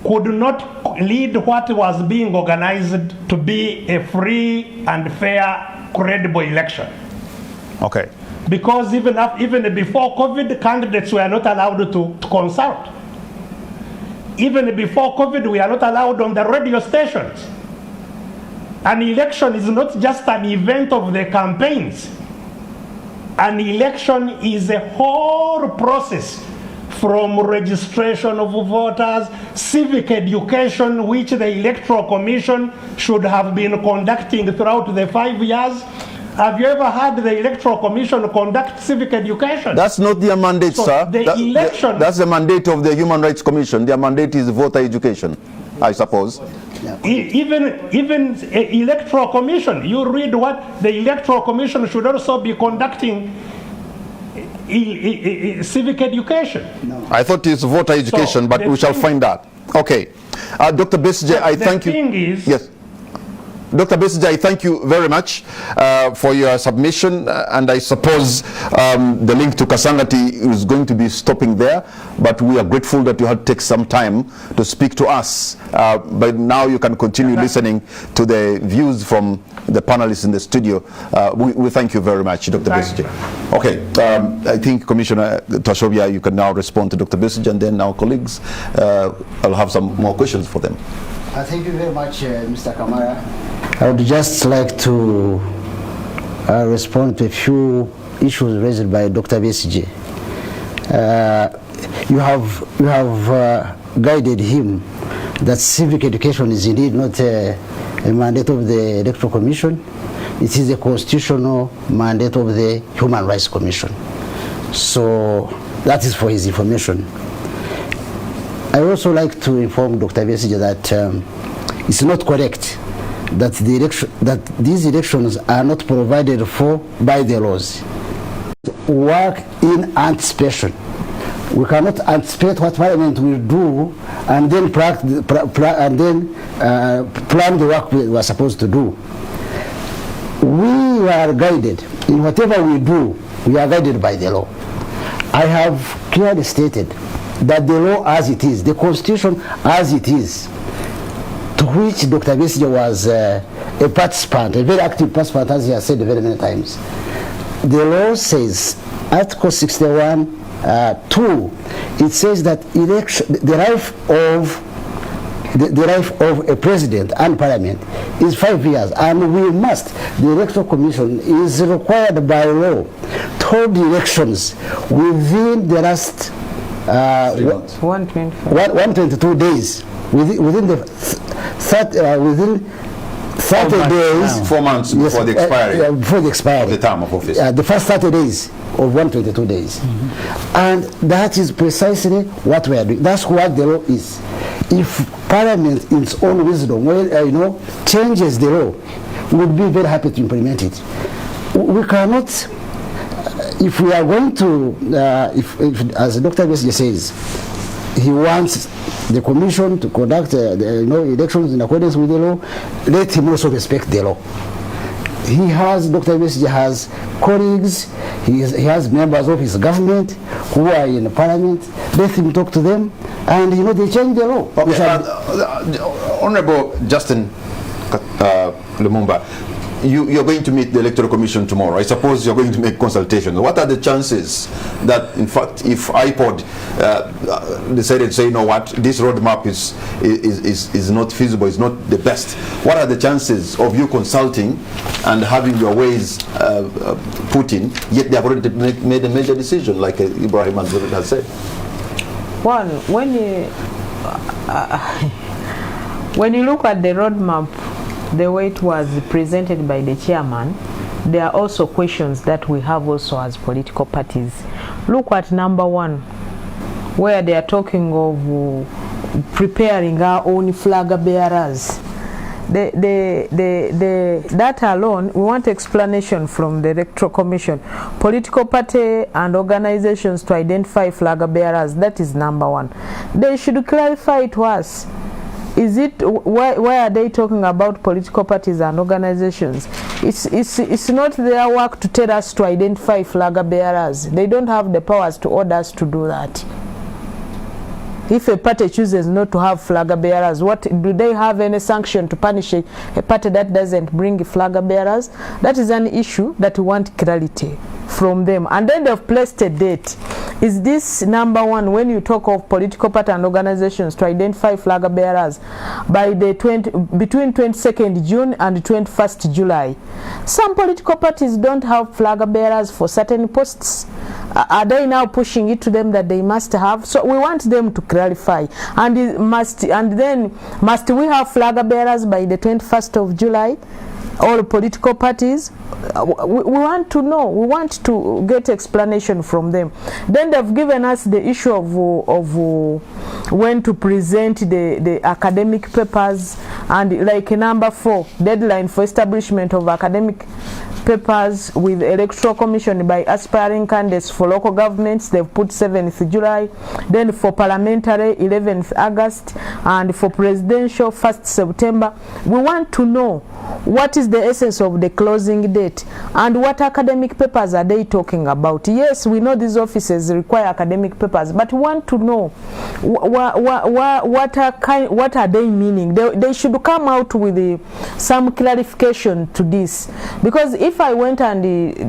could not lead what was being organized to be a free and fair, credible election. Okay. Because even before COVID, candidates were not allowed to consult. Even before COVID, we are not allowed on the radio stations. An election is not just an event of the campaigns. An election is a whole process, from registration of voters, civic education, which the Electoral Commission should have been conducting throughout the 5 years. Have you ever had the Electoral Commission conduct civic education? That's not their mandate, So sir. the election... That's the mandate of the Human Rights Commission. Their mandate is voter education, I suppose. Even Electoral Commission, you read what the Electoral Commission should also be conducting civic education. No. I thought it's voter education, but we shall find out. Okay. Dr. Besigye, I thank you. The thing is... Yes. Dr. Besigye, I thank you very much for your submission, and I suppose the link to Kasangati is going to be stopping there, but we are grateful that you had to take some time to speak to us. But now you can continue listening to the views from the panelists in the studio. We thank you very much, Dr. Besigye. Okay, I think Commissioner Tashobya, you can now respond to Dr. Besigye, and then our colleagues, I'll have some more questions for them. Thank you very much, Mr. Kamara. I would just like to respond to a few issues raised by Dr. Besigye. You have guided him that civic education is indeed not a mandate of the Electoral Commission. It is a constitutional mandate of the Human Rights Commission. So that is for his information. I would also like to inform Dr. Besigye that it's not correct that these elections are not provided for by the laws. Work in anticipation. We cannot anticipate what Parliament will do and then plan the work we are supposed to do. We are guided in whatever we do. We are guided by the law. I have clearly stated that the law as it is, the Constitution as it is, to which Dr. Besigye was a participant, a very active participant, as he has said very many times. The law says, Article 61, 2, it says that the life of a president and parliament is 5 years, and the Electoral Commission is required by law to hold elections within the last 122 days, within 30 days. 4 months before the expiry. Before the expiry of the term of office. The first 30 days of 122 days. And that is precisely what we are doing. That's what the law is. If Parliament, in its own wisdom, changes the law, we would be very happy to implement it. We cannot, if we are going to, if as Dr. Besigye says, he wants the commission to conduct elections in accordance with the law, let him also respect the law. He has, Dr. Besigye has colleagues, he has members of his government who are in parliament. Let him talk to them, and they change the law. Okay, Honorable Justine Lumumba, you're going to meet the Electoral Commission tomorrow. I suppose you're going to make consultations. What are the chances that, in fact, if IPOD decided to say, you know what, this roadmap is not feasible, is not the best, what are the chances of you consulting and having your ways put in, yet they have already made a major decision, like Ibrahim has said? Well, when you look at the roadmap, the way it was presented by the chairman, there are also questions that we have also as political parties. Look at number 1, where they are talking of preparing our own flag bearers. That alone, we want explanation from the Electoral Commission. Political party and organizations to identify flag bearers, that is number 1. They should clarify to us. Is it why are they talking about political parties and organizations? It's not their work to tell us to identify flag bearers. They don't have the powers to order us to do that. If a party chooses not to have flag bearers, what do they have any sanction to punish a party that doesn't bring flag bearers? That is an issue that we want clarity from them. And then they've placed a date. Is this number 1 when you talk of political party and organizations to identify flag bearers by the between 22nd June and 21st July? Some political parties don't have flag bearers for certain posts. Are they now pushing it to them that they must have? So we want them to clarify. And then must we have flag bearers by the 21st of July? All political parties? We want to know. We want to get explanation from them. Then they've given us the issue of when to present the academic papers, and like number 4, deadline for establishment of academic papers with Electoral Commission by aspiring candidates for local governments. They've put 7th July. Then for parliamentary, 11th August, and for presidential, 1st September. We want to know what is the essence of the closing date and what academic papers are they talking about. Yes, we know these offices require academic papers, but we want to know what are they meaning. They should come out with some clarification to this, because if I went and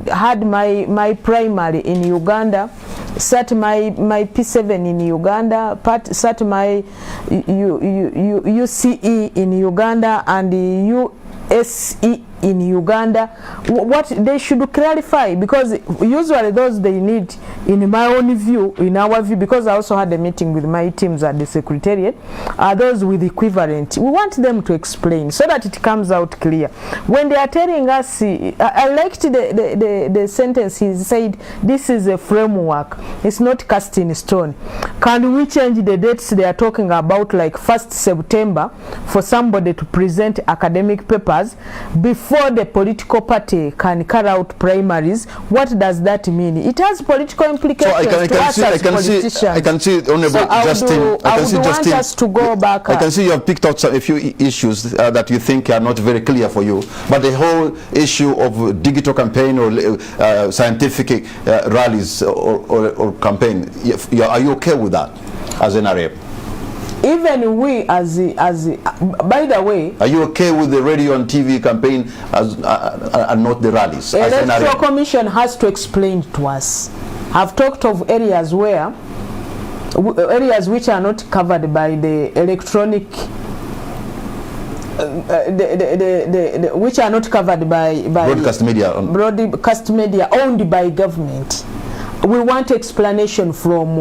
had my primary in Uganda, sat my P7 in Uganda, sat my UCE in Uganda, and USE in Uganda, what they should clarify, because usually those they need, in my own view, in our view, because I also had a meeting with my teams at the Secretariat, are those with equivalent. We want them to explain so that it comes out clear. When they are telling us, I liked the sentence he said, this is a framework, it's not cast in stone. Can we change the dates they are talking about, like 1st September, for somebody to present academic papers before the political party can carry out primaries? What does that mean? It has political implications to us as politicians. I can see, Honorable Justine. I would want us to go back. I can see you have picked out a few issues that you think are not very clear for you. But the whole issue of digital campaign or scientific rallies or campaign, are you okay with that as an NRM? Even we as by the way, are you okay with the radio and TV campaign and not the rallies? The Electoral Commission has to explain to us. I've talked of areas which are not covered by the electronic, which are not covered by broadcast media owned by government. We want explanation from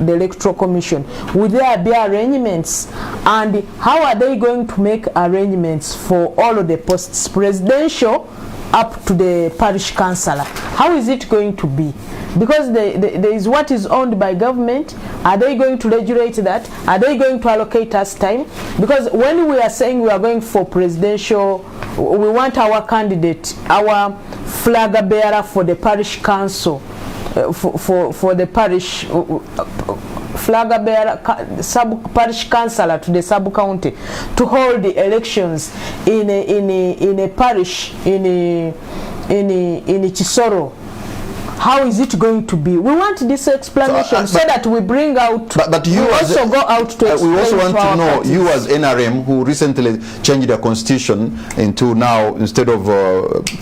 the Electoral Commission. Will there be arrangements, and how are they going to make arrangements for all of the posts, presidential up to the parish councillor? How is it going to be? Because there is what is owned by government. Are they going to regulate that? Are they going to allocate us time? Because when we are saying we are going for presidential, we want our candidate, our flag bearer for the parish council, for the parish flag bearer, sub-parish councillor to the sub-county to hold the elections in a parish in Chisoro. How is it going to be? We want this explanation so that we bring out. But you also go out to explain. We also want to know, parties. you as NRM, who recently changed their constitution into now, instead of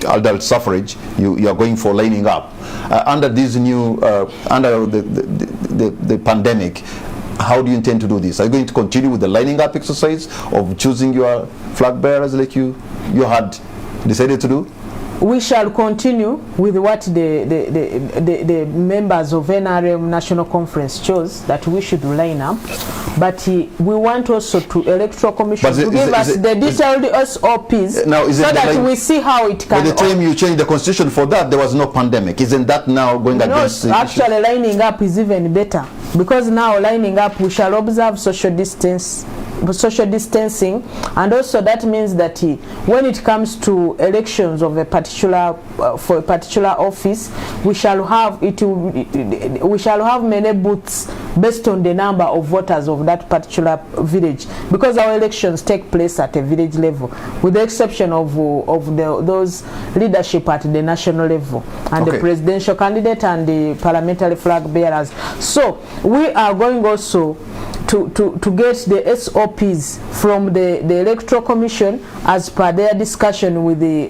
adult suffrage, you are going for lining up. Under this new, under the pandemic, how do you intend to do this? Are you going to continue with the lining up exercise of choosing your flag bearers like you had decided to do? We shall continue with what the members of NRM National Conference chose, that we should line up. But we want also to Electoral Commission to give us the detailed SOPs now, so that we see how it can. By the time you change the constitution for that, there was no pandemic. Isn't that now going against the actually issue? Lining up is even better, because now lining up we shall observe social distancing, and also that means that when it comes to elections of a particular for a particular office, we shall have many booths based on the number of voters of that particular village, because our elections take place at a village level, with the exception of those leadership at the national level, and the presidential candidate and the parliamentary flag bearers. So we are going also to get the SOPs from the Electoral Commission as per their discussion with the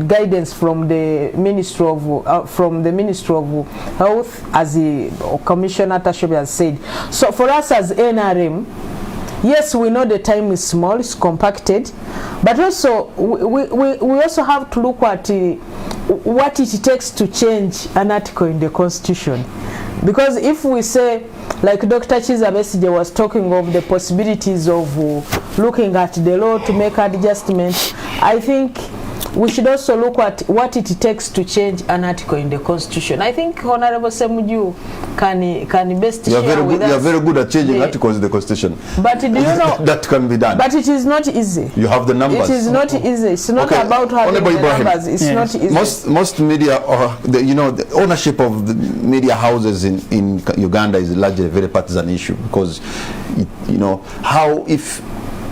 guidance from the Ministry of Health, as the Commissioner Tashobya has said. So for us as NRM, yes, we know the time is small, it's compacted, but also we also have to look at what it takes to change an article in the Constitution. Because if we say, like Dr. Kiiza Besigye was talking of the possibilities of looking at the law to make adjustments, I think we should also look at what it takes to change an article in the Constitution. I think Honorable Ssemujju can best share with us. You are very good at changing articles in the Constitution. But do you know that can be done? But it is not easy. You have the numbers. It is not easy. It's not about having the numbers. It's not easy. Most media, the ownership of the media houses in Uganda is largely a very partisan issue, because how, if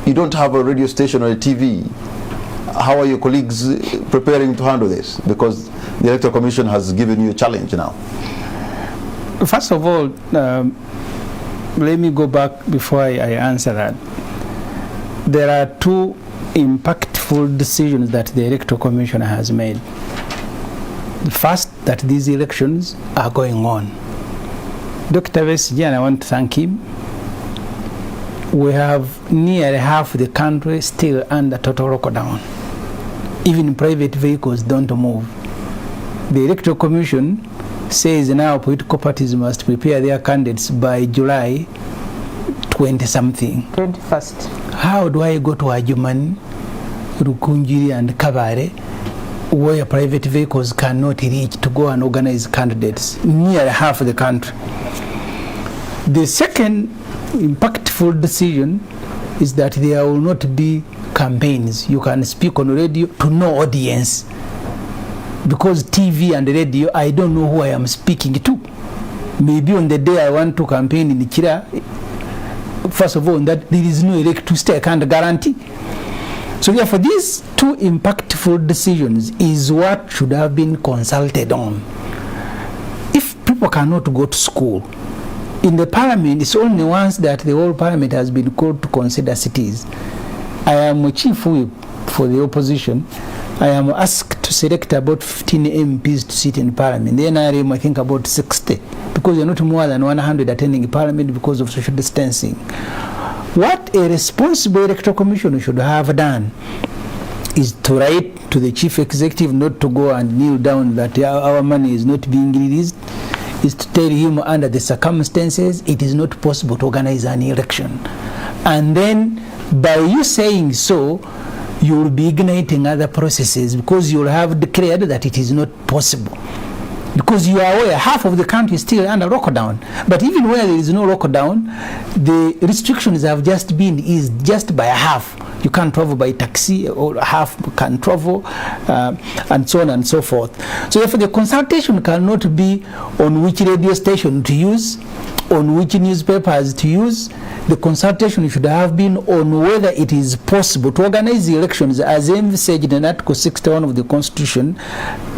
you don't have a radio station or a TV, how are your colleagues preparing to handle this? Because the Electoral Commission has given you a challenge now. First of all, let me go back before I answer that. There are two impactful decisions that the Electoral Commission has made. The first, that these elections are going on. Dr. Besigye, and I want to thank him, we have nearly half the country still under total lockdown. Even private vehicles don't move. The Electoral Commission says now political parties must prepare their candidates by July 20-something. 21st. How do I go to Ajumani, Rukunjiri and Kabare, where private vehicles cannot reach to go and organize candidates? Nearly half of the country. The second impactful decision is that there will not be campaigns. You can speak on radio to no audience, because TV and radio, I don't know who I am speaking to. Maybe on the day I want to campaign in Kira, first of all, that there is no electricity, I can't guarantee. So therefore, these two impactful decisions is what should have been consulted on. If people cannot go to school, in the parliament, it's only once that the whole parliament has been called to consider cities. I am a chief whip for the opposition. I am asked to select about 15 MPs to sit in parliament. The NRM, I think, about 60, because there are not more than 100 attending parliament because of social distancing. What a responsible Electoral Commission should have done is to write to the chief executive not to go and kneel down that our money is not being released, is to tell him under the circumstances it is not possible to organize an election. And then by you saying so, you will be igniting other processes, because you will have declared that it is not possible. Because you are aware half of the country is still under lockdown. But even where there is no lockdown, the restrictions have just been eased just by half. You can't travel by taxi, or half can travel, and so on and so forth. So therefore, the consultation cannot be on which radio station to use, on which newspapers to use. The consultation should have been on whether it is possible to organize the elections as envisaged in Article 61 of the Constitution,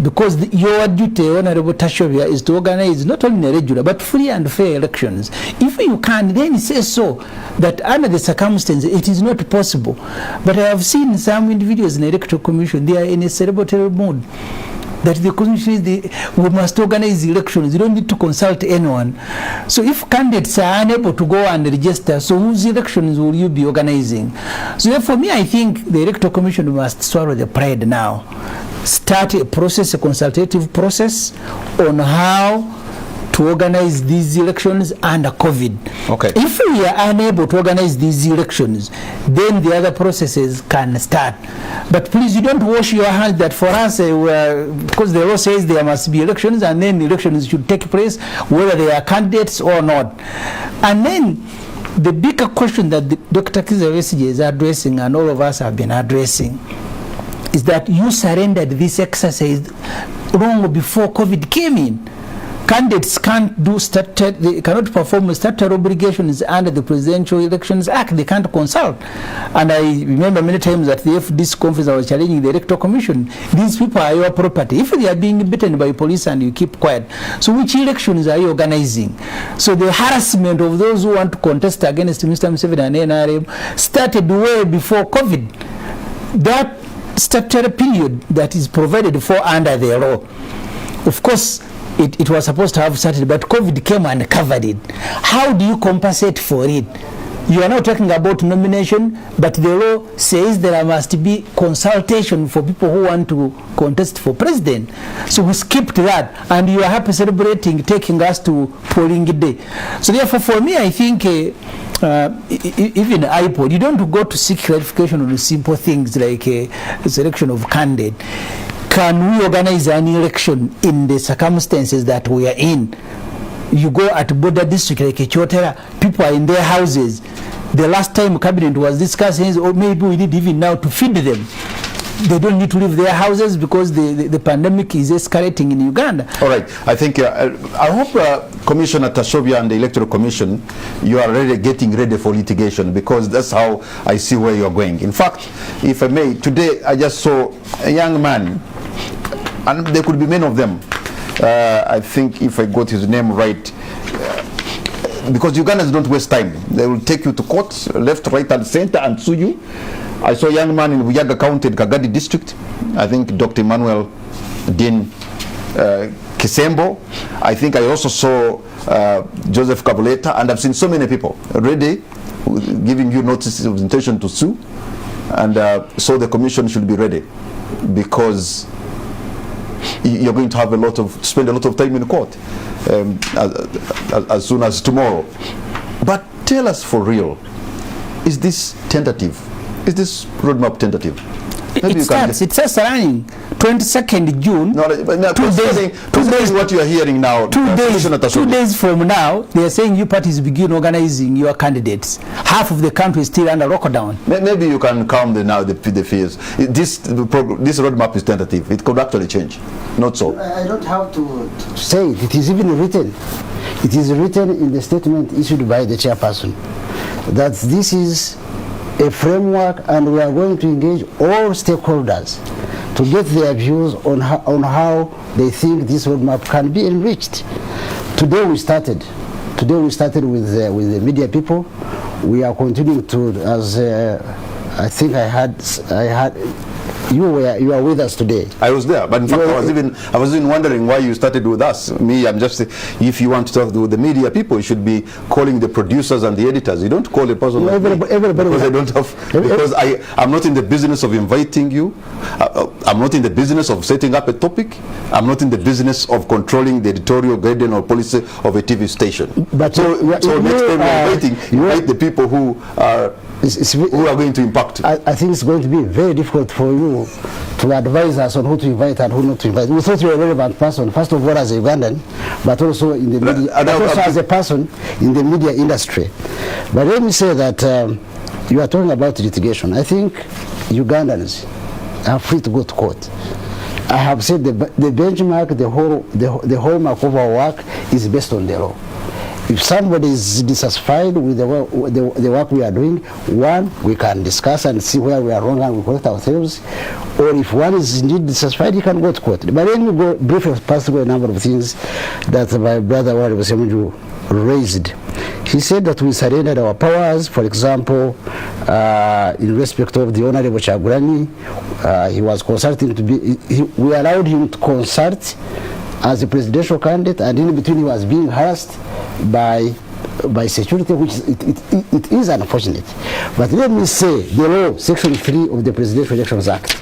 because your duty, Honorable Tashobya, is to organize not only regular but free and fair elections. If you can, then say so, that under the circumstances it is not possible. But I have seen some individuals in the Electoral Commission, they are in a celebratory mood. That the Constitution is we must organize the elections. You don't need to consult anyone. So if candidates are unable to go and register, so whose elections will you be organizing? So for me, I think the Electoral Commission must swallow the pride now. Start a process, a consultative process on how to organize these elections under COVID. Okay. If we are unable to organize these elections, then the other processes can start. But please, you don't wash your hands that for us, because the law says there must be elections, and then elections should take place whether they are candidates or not. And then the bigger question that Dr. Kiiza Besigye is addressing, and all of us have been addressing, is that you surrendered this exercise long before COVID came in. Candidates can't do they cannot perform statutory obligations under the Presidential Elections Act. They can't consult. And I remember many times at the FDC conference I was challenging the Electoral Commission. These people are your property. If they are being beaten by police and you keep quiet, so which elections are you organizing? So the harassment of those who want to contest against Mr. Museveni and NRM started way before COVID. That statutory period that is provided for under the law, of course, it was supposed to have started, but COVID came and covered it. How do you compensate for it? You are not talking about nomination, but the law says there must be consultation for people who want to contest for president. So we skipped that, and you are happy celebrating, taking us to polling day. So therefore, for me, I think even iPod, you don't go to seek clarification on simple things like a selection of candidate. Can we organize an election in the circumstances that we are in? You go at border district like Chotera, people are in their houses. The last time cabinet was discussing, or maybe we need even now to feed them. They don't need to leave their houses because the pandemic is escalating in Uganda. All right. I think, I hope Commissioner Tashobya and the Electoral Commission, you are really getting ready for litigation, because that's how I see where you are going. In fact, if I may, today I just saw a young man, and there could be many of them. I think if I got his name right, because Ugandans don't waste time. They will take you to court, left, right, and center, and sue you. I saw a young man in Buyaga County, Kagadi District. I think Dr. Emmanuel Dean Kisembo. I think I also saw Joseph Kabuleta, and I've seen so many people already giving you notices of intention to sue. And so the commission should be ready, because you're going to have spend a lot of time in court as soon as tomorrow. But tell us for real, is this tentative? Is this roadmap tentative? Maybe it says running 22nd June. No, 2 days what you are hearing now. 2 days from now, they are saying you parties begin organizing your candidates. Half of the country is still under lockdown. Maybe you can calm the fears. This roadmap is tentative. It could actually change. Not so. I don't have to say it. It is even written. It is written in the statement issued by the chairperson that this is a framework, and we are going to engage all stakeholders to get their views on how they think this roadmap can be enriched. Today we started with the media people. We are continuing to, as I think I had you are with us today. I was there, but in fact I was even wondering why you started with us. Me, I'm just, if you want to talk to the media people, you should be calling the producers and the editors. You don't call a person like me, because I don't have, because I'm not in the business of inviting you. I'm not in the business of setting up a topic. I'm not in the business of controlling the editorial guidance or policy of a TV station. But so next time you're invite the people who are going to impact. I think it's going to be very difficult for you to advise us on who to invite and who not to invite. We thought you were a relevant person, first of all as a Ugandan, but also in the media, but also as a person in the media industry. But let me say that you are talking about litigation. I think Ugandans are free to go to court. I have said the benchmark, the hallmark of our work is based on the law. if somebody is dissatisfied with the work we are doing, one, we can discuss and see where we are wrong and we correct ourselves. Or if one is indeed dissatisfied, he can go to court. But let me go briefly pass through a number of things that my brother Ssemujju raised. He said that we surrendered our powers, for example, in respect of the Honorable Kyagulanyi. He was consulting to be, we allowed him to consult as a presidential candidate, and in between he was being harassed by security, which it is unfortunate. But let me say, the law, Section 3 of the Presidential Elections Act,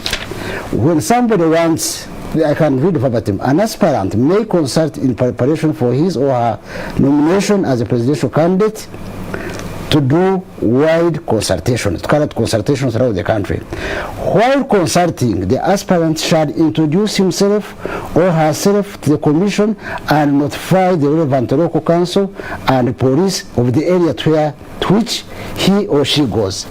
when somebody wants, I can read verbatim, an aspirant may consult in preparation for his or her nomination as a presidential candidate to do wide consultations, current consultations around the country. While consulting, the aspirant shall introduce himself or herself to the commission and notify the relevant local council and police of the area to which he or she goes.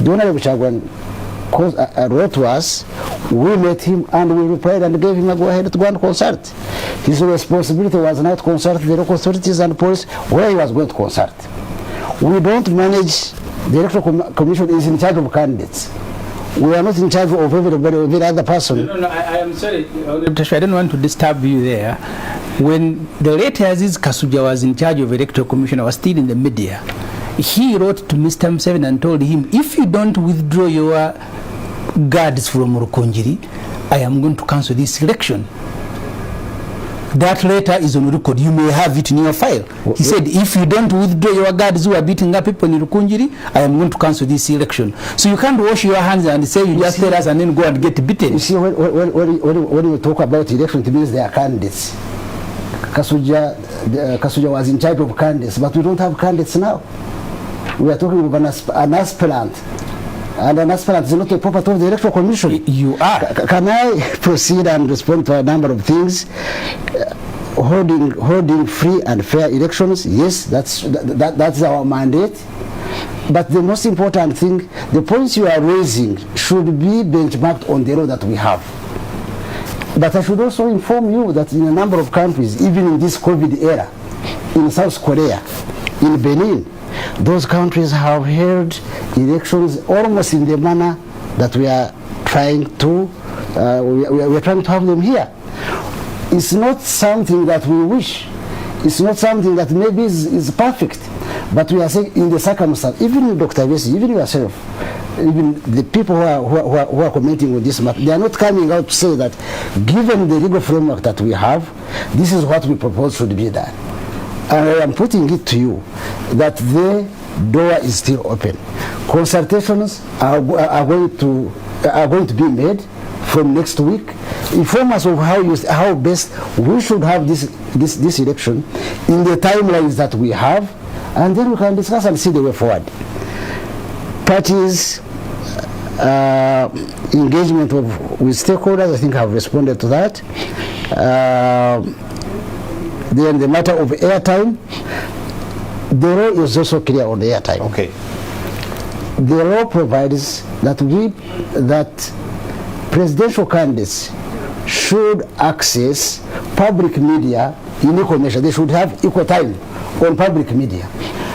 The Honorable Kyagulanyi wrote to us, we met him and we replied and gave him a go-ahead to go and consult. His responsibility was now to consult the local authorities and police where he was going to consult. We don't manage, the Electoral Commission is in charge of candidates. We are not in charge of everybody, of every other person. No, I am sorry, I don't want to disturb you there. When the late Aziz Kasule was in charge of Electoral Commission, I was still in the media. He wrote to Mr. Museveni and told him, if you don't withdraw your guards from Rukunjiri, I am going to cancel this election. That letter is on record. You may have it in your file. He said, if you don't withdraw your guards who are beating up people in Rukunjiri, I am going to cancel this election. So you can't wash your hands and say you just tell us and then go and get beaten. You see, when we talk about election, it means they are candidates. Kasule was in charge of candidates, but we don't have candidates now. We are talking about an aspirant. And an aspirant is not a property of the Electoral Commission. You are. Can I proceed and respond to a number of things? Holding free and fair elections, yes, that's our mandate. But the most important thing, the points you are raising should be benchmarked on the law that we have. But I should also inform you that in a number of countries, even in this COVID era, in South Korea, in Benin, those countries have held elections almost in the manner that we are trying to have them here. It's not something that we wish. It's not something that maybe is perfect. But we are saying in the circumstance, even Dr. Besigye, even yourself, even the people who are commenting on this matter, they are not coming out to say that given the legal framework that we have, this is what we propose should be done. And I am putting it to you that the door is still open. Consultations are going to be made from next week. Inform us of how best we should have this election in the timelines that we have, and then we can discuss and see the way forward. Parties' engagement with stakeholders, I think I have responded to that. Then the matter of airtime, the law is also clear on the airtime. Okay. The law provides that presidential candidates should access public media in equal measure. They should have equal time on public media.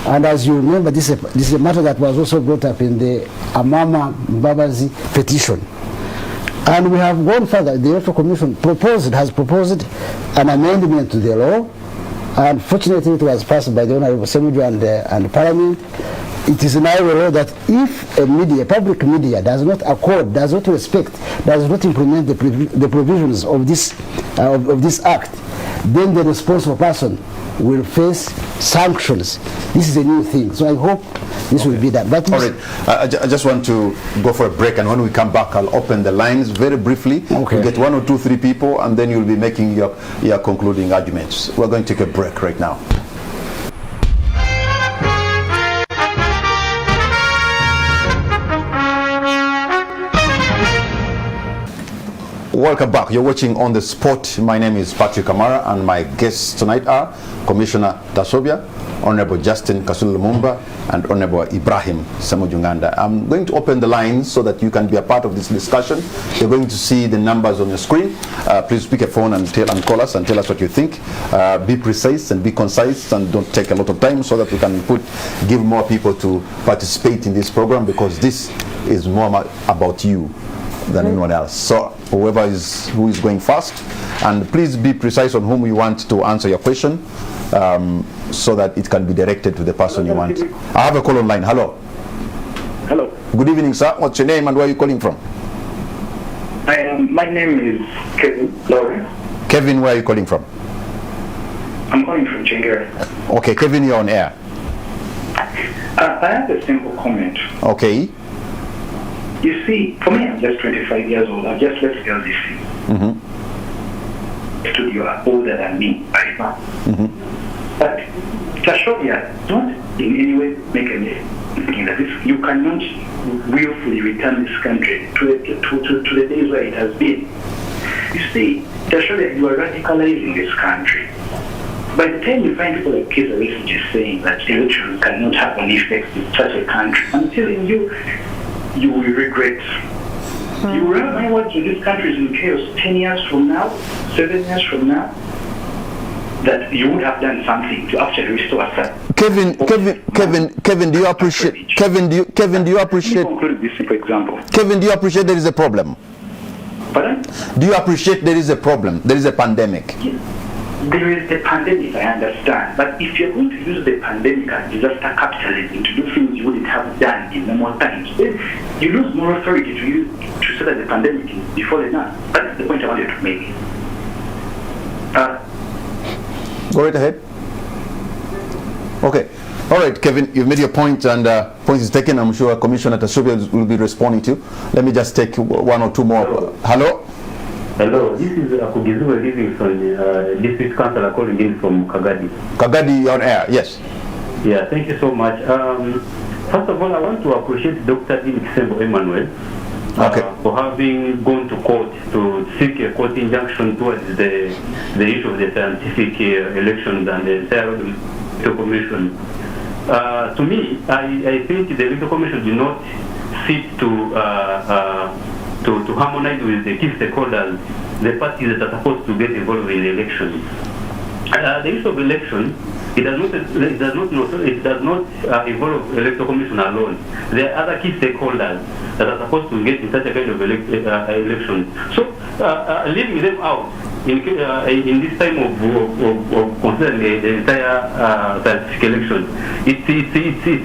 And as you remember, this is a matter that was also brought up in the Amama Mbabazi petition. And we have gone further. The Electoral Commission has proposed an amendment to the law. And fortunately, it was passed by the Honorable Ssemujju and Parliament. It is now a law that if a public media does not accord, does not respect, does not implement the provisions of this act, then the responsible person will face sanctions. This is a new thing. So I hope this will be done. But all right, I just want to go for a break, and when we come back, I'll open the lines very briefly. Okay. We'll get 1 or 2, 3 people, and then you'll be making your concluding arguments. We're going to take a break right now. Welcome back. You're watching On the Spot. My name is Patrick Kamara, and my guests tonight are Commissioner Tashobya, Honorable Justine Kasule Lumumba, and Honorable Ibrahim Ssemujju Nganda. I'm going to open the lines so that you can be a part of this discussion. You're going to see the numbers on your screen. Please pick a phone and call us and tell us what you think. Be precise and be concise, and don't take a lot of time, so that we can give more people to participate in this program, because this is more about you than anyone else. So who is going first, and please be precise on whom you want to answer your question, so that it can be directed to the person you want. I have a call online. Hello. Hello. Good evening, sir. What's your name and where are you calling from? My name is Kevin Lawrence. Kevin, where are you calling from? I'm calling from Chingera. Okay, Kevin, you're on air. I have a simple comment. Okay. You see, for me, I'm just 25 years old. I've just left LDC. You are older than me, Ibrahim. But Tashobya don't in any way make a mistake thinking that you cannot willfully return this country to the days where it has been. You see, Tashobya, you are radicalizing this country. By the time you find people like Kiiza Besigye saying that elections cannot have an effect in such a country, I'm telling you, you will regret. You will remember what this country is in chaos 10 years from now, 7 years from now, that you would have done something to actually restore us. Kevin, do you appreciate? Kevin, do you appreciate? Let me conclude this simple example. Kevin, do you appreciate there is a problem? Pardon? Do you appreciate there is a problem? There is a pandemic. Yes. There is a pandemic, I understand. But if you're going to use the pandemic as disaster capitalism to do things you wouldn't have done in normal times, then you lose more authority to say that the pandemic is before the now. That's the point I wanted to make. Go right ahead. Okay. All right, Kevin, you've made your point, and point is taken. I'm sure Commissioner Tashobya will be responding to. Let me just take one or two more. Hello? Hello, this is Kiiza Besigye, District Councillor calling in from Kagadi. Kagadi, on air, yes. Yeah, thank you so much. First of all, I want to appreciate Dr. Emmanuel for having gone to court to seek a court injunction towards the issue of the scientific elections and the Electoral Commission. To me, I think the Electoral Commission did not sit to harmonize with the key stakeholders, the parties that are supposed to get involved in the elections. The issue of election, it does not involve Electoral Commission alone. There are other key stakeholders that are supposed to get in such a kind of election. So leaving them out in this time of considering the entire scientific election, it's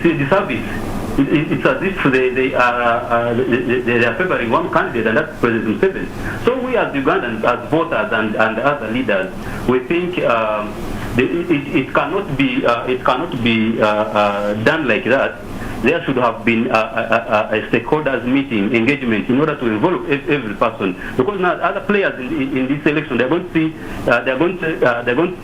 a disservice. It's as if they are favoring one candidate, and that's President Museveni. So we as Ugandans, as voters and other leaders, we think it cannot be done like that. There should have been a stakeholders meeting, engagement, in order to involve every person. Because now other players in this election, they're going to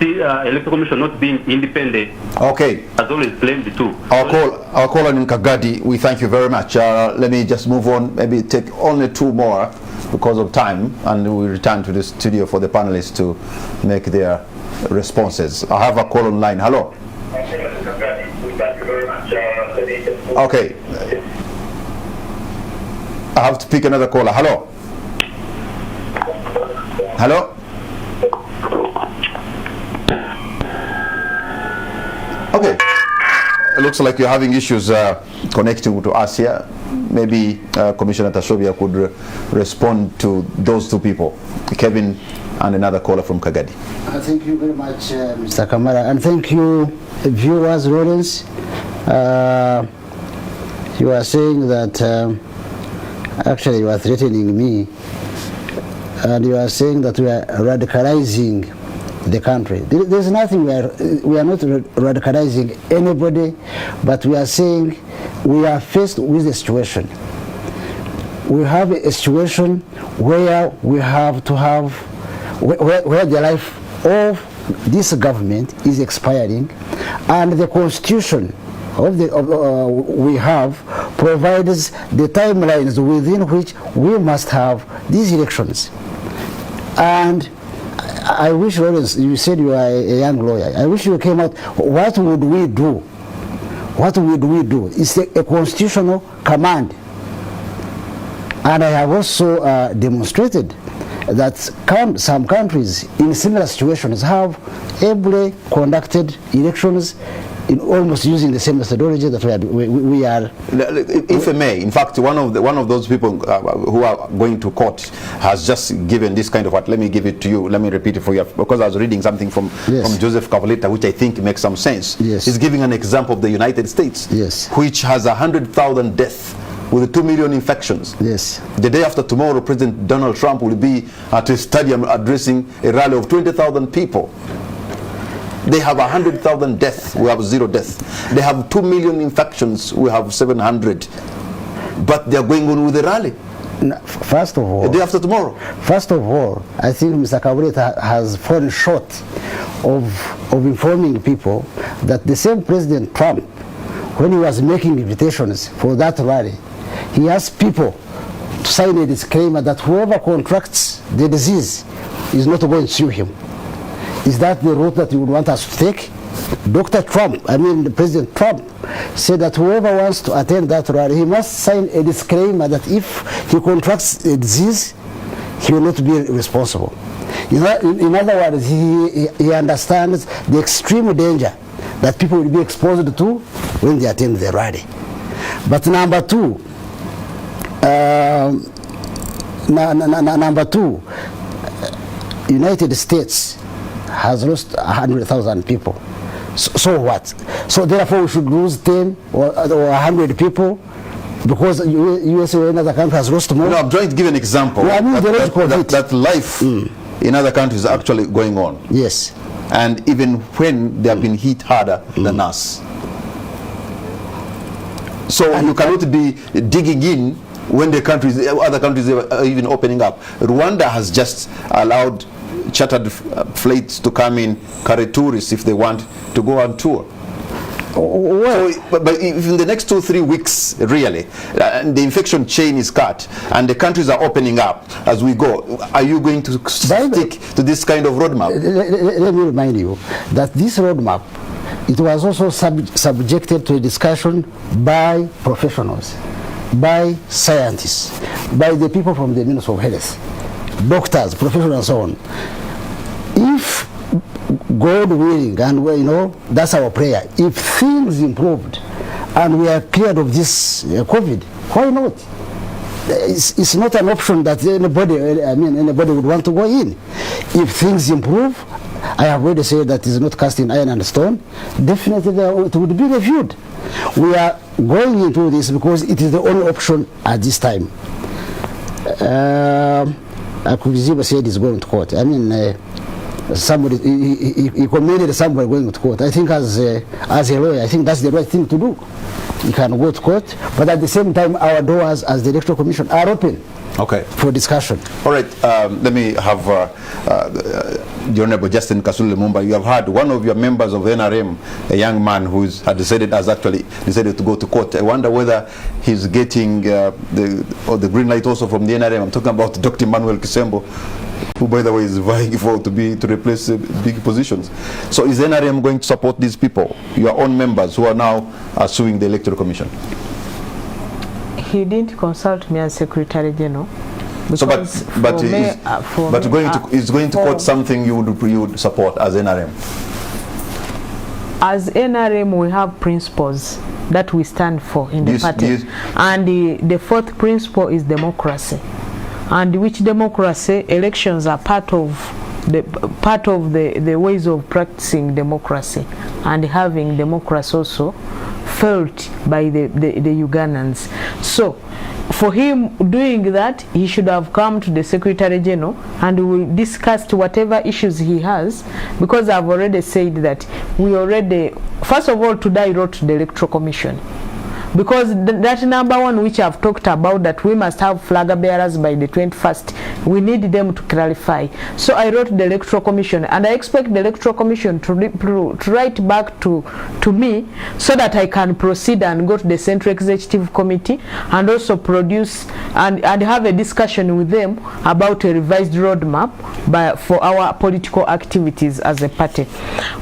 see Electoral Commission not being independent. Okay. As always claimed too. Our call on Kagadi. We thank you very much. Let me just move on. Maybe take only two more because of time, and we return to the studio for the panelists to make their responses. I have a call online. Hello. Okay. I have to pick another caller. Hello. Hello. Okay. It looks like you're having issues connecting to us here. Maybe Commissioner Tashobya could respond to those two people, Kevin and another caller from Kagadi. Thank you very much, Mr. Kamara, and thank you, viewers, Lawrence. You are saying that actually you are threatening me, and you are saying that we are radicalizing the country. There's nothing, we are not radicalizing anybody, but we are saying we are faced with a situation. We have a situation where we have to have, where the life of this government is expiring, and the constitution we have provides the timelines within which we must have these elections. And I wish, Lawrence, you said you are a young lawyer. I wish you came out. What would we do? What would we do? It's a constitutional command. And I have also demonstrated that some countries in similar situations have ably conducted elections in almost using the same methodology that we are. If I may, in fact, one of those people who are going to court has just given this kind of what. Let me give it to you. Let me repeat it for you, because I was reading something from Joseph Cavaletta, which I think makes some sense. Yes. He's giving an example of the United States, yes, which has 100,000 deaths with 2 million infections. Yes. The day after tomorrow, President Donald Trump will be at a stadium addressing a rally of 20,000 people. They have 100,000 deaths, we have 0 deaths. They have 2 million infections, we have 700. But they are going on with the rally. First of all, the day after tomorrow. First of all, I think Mr. Cavaletta has fallen short of informing people that the same President Trump, when he was making invitations for that rally, he asked people to sign a disclaimer that whoever contracts the disease is not going to sue him. Is that the route that you would want us to take? President Trump said that whoever wants to attend that rally, he must sign a disclaimer that if he contracts a disease, he will not be responsible. In other words, he understands the extreme danger that people will be exposed to when they attend the rally. But number two, United States has lost 100,000 people. So what? So therefore we should lose 10 or 100 people because USA or another country has lost more? No, I'm trying to give an example. Well, that life in other countries is actually going on. Yes. And even when they have been hit harder than us. So you cannot be digging in when the other countries are even opening up. Rwanda has just allowed chartered flights to come in, carry tourists if they want to go on tour. Well, so, but if in the next 2-3 weeks, really, the infection chain is cut and the countries are opening up as we go, are you going to stick to this kind of roadmap? Let me remind you that this roadmap, it was also subjected to a discussion by professionals, by scientists, by the people from the Ministry of Health, doctors, professionals, and so on. If God willing, and that's our prayer, if things improved and we are cleared of this COVID, why not? It's not an option that anybody would want to go in. If things improve, I have already said that it's not cast in iron and stone, definitely it would be reviewed. We are going into this because it is the only option at this time. Kiiza said he's going to court. Somebody he commended somebody going to court. I think as a lawyer, I think that's the right thing to do. You can go to court, but at the same time, our doors as the Electoral Commission are open. Okay. For discussion. All right. Let me have the Honorable Justine Kasule Lumumba. You have had one of your members of NRM, a young man who has actually decided to go to court. I wonder whether he's getting the green light also from the NRM. I'm talking about Dr. Emmanuel Kisembo, who, by the way, is vying to replace big positions. So is NRM going to support these people, your own members who are now suing the Electoral Commission? He didn't consult me as Secretary General. So, but he's going to quote something you would support as NRM. As NRM, we have principles that we stand for in the party, and the fourth principle is democracy. And which democracy? Elections are part of the ways of practicing democracy, and having democracy also felt by the Ugandans. So for him doing that, he should have come to the Secretary General and we will discuss whatever issues he has, because I've already said that we already, first of all, today I wrote to the Electoral Commission because that number one which I've talked about, that we must have flag bearers by the 21st, we need them to clarify. So I wrote the Electoral Commission, and I expect the Electoral Commission to write back to me so that I can proceed and go to the Central Executive Committee and also produce and have a discussion with them about a revised roadmap for our political activities as a party.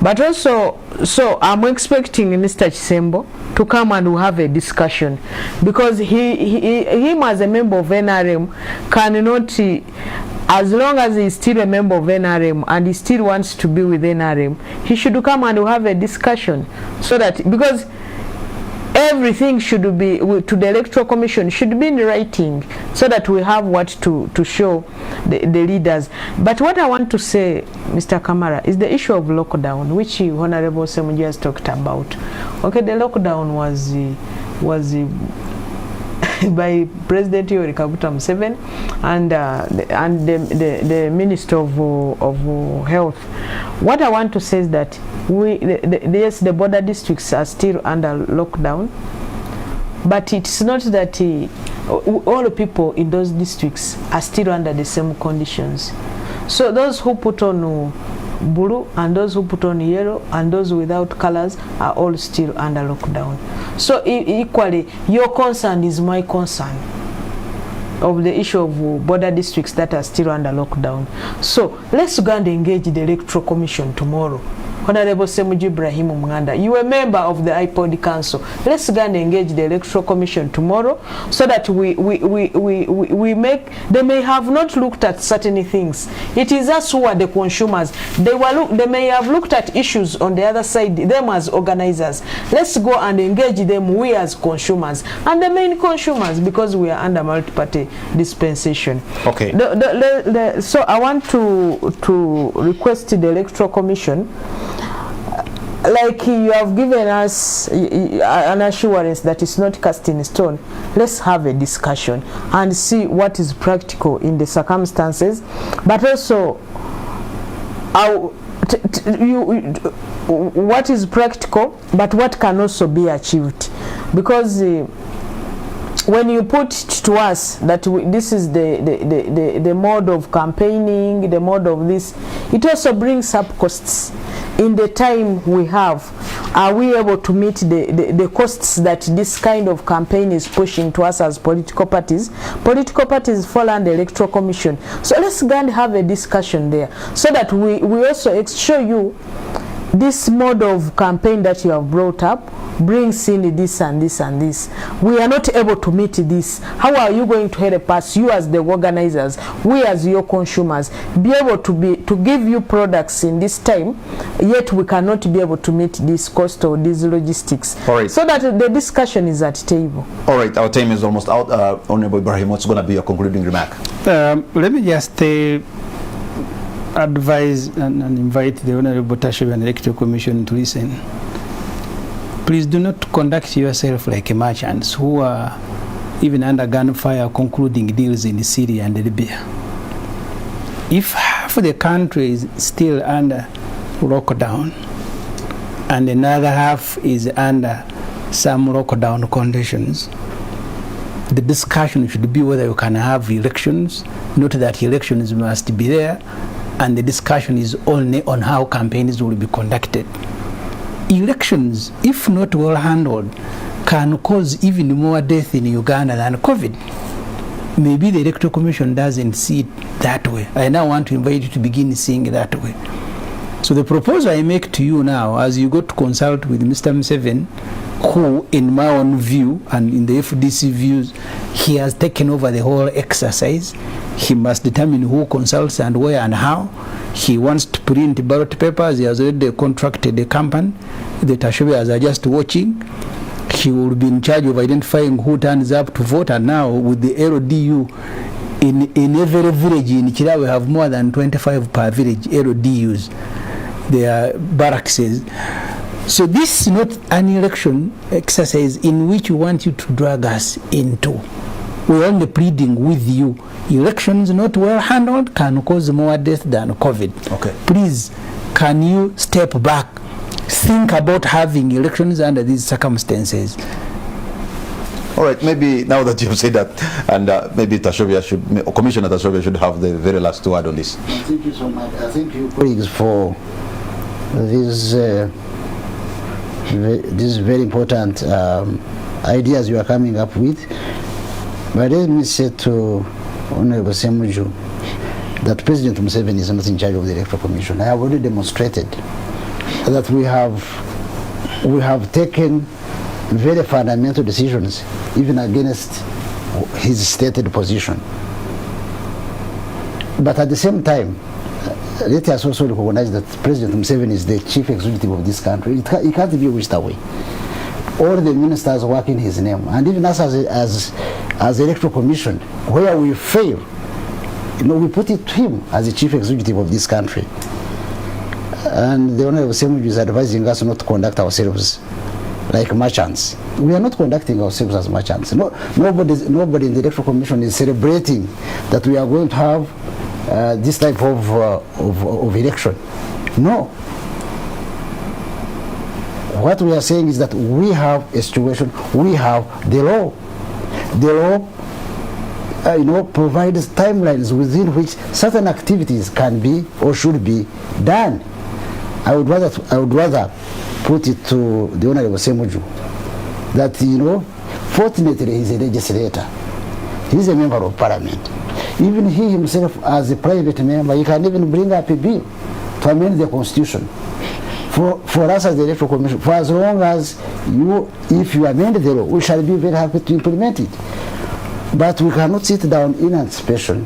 But also, so I'm expecting Mr. Chisembo to come and we'll have a discussion, because him as a member of NRM cannot, as long as he's still a member of NRM and he still wants to be with NRM, he should come and we'll have a discussion, so that, because everything should be to the Electoral Commission should be in writing, so that we have what to show the leaders. But what I want to say, Mr. Kamara, is the issue of lockdown, which Honorable Ssemujju has talked about. Okay, the lockdown was by President Yoweri Kaguta Museveni and the Minister of Health. What I want to say is that yes, the border districts are still under lockdown, but it's not that all the people in those districts are still under the same conditions. So those who put on blue and those who put on yellow and those without colors are all still under lockdown. So equally, your concern is my concern of the issue of border districts that are still under lockdown. So let's go and engage the Electoral Commission tomorrow. Honorable Ssemujju Ibrahim Nganda, you are a member of the IPOD Council. Let's go and engage the Electoral Commission tomorrow, so that we make, they may have not looked at certain things. It is us who are the consumers. They may have looked at issues on the other side, them as organizers. Let's go and engage them, we as consumers, and the main consumers, because we are under multi-party dispensation. Okay. So I want to request the Electoral Commission, like you have given us an assurance that it's not cast in stone, let's have a discussion and see what is practical in the circumstances, but also what is practical, but what can also be achieved. Because when you put to us that this is the mode of campaigning, the mode of this, it also brings up costs. In the time we have, are we able to meet the costs that this kind of campaign is pushing to us as political parties? Political parties fall under Electoral Commission. So let's go and have a discussion there, so that we also show you this mode of campaign that you have brought up brings in this and this and this. We are not able to meet this. How are you going to help us, you as the organizers, we as your consumers, be able to give you products in this time, yet we cannot be able to meet this cost or these logistics? All right. So that the discussion is at table. All right, our time is almost out. Honorable Ibrahim, what's going to be your concluding remark? Let me just advise and invite the Honorable Tashobya and Electoral Commission to listen. Please do not conduct yourself like merchants who are even under gunfire concluding deals in Syria and Libya. If half of the country is still under lockdown and another half is under some lockdown conditions, the discussion should be whether you can have elections, not that elections must be there, and the discussion is only on how campaigns will be conducted. Elections, if not well handled, can cause even more death in Uganda than COVID. Maybe the Electoral Commission doesn't see it that way. I now want to invite you to begin seeing it that way. So the proposal I make to you now, as you go to consult with Mr. Museveni, who in my own view and in the FDC views, he has taken over the whole exercise. He must determine who consults and where and how. He wants to print ballot papers. He has already contracted a company. The Tashobyas are just watching. He will be in charge of identifying who turns up to vote. And now with the LDU, in every village in Kira, we have more than 25 per village LDUs. They are barracks. So this is not an election exercise in which we want you to drag us into. We're only pleading with you. Elections not well handled can cause more death than COVID. Okay. Please, can you step back? Think about having elections under these circumstances. All right, maybe now that you've said that, and maybe Tashobya should, or Commissioner Tashobya should have the very last word on this. Thank you so much. I thank you, colleagues, for these very important ideas you are coming up with. But let me say to Honorable Ssemujju that President Museveni is not in charge of the Electoral Commission. I have already demonstrated that we have taken very fundamental decisions, even against his stated position. But at the same time, let us also recognize that President Museveni is the chief executive of this country. He can't be wished away. All the ministers work in his name, and even us as Electoral Commission, where we fail, we put it to him as the chief executive of this country. And the Honorable Ssemujju is advising us not to conduct ourselves like merchants. We are not conducting ourselves as merchants. Nobody in the Electoral Commission is celebrating that we are going to have this type of election. No. What we are saying is that we have a situation, we have the law. The law provides timelines within which certain activities can be or should be done. I would rather put it to the Honorable Ssemujju that, fortunately he's a legislator. He's a member of parliament. Even he himself, as a private member, he can even bring up a bill to amend the constitution. For us as the Electoral Commission, for as long as if you amend the law, we shall be very happy to implement it. But we cannot sit down in anticipation.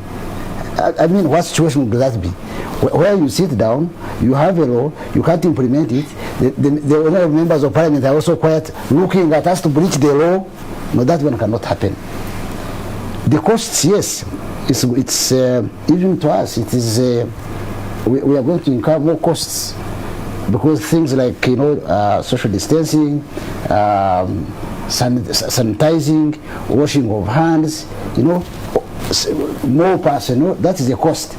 I mean, what situation would that be? Where you sit down, you have a law, you can't implement it, the honorable members of parliament are also quite looking at us to breach the law. No, that one cannot happen. The costs, yes, it's even to us, it is, we are going to incur more costs, because things like, social distancing, sanitizing, washing of hands, more personnel, that is a cost.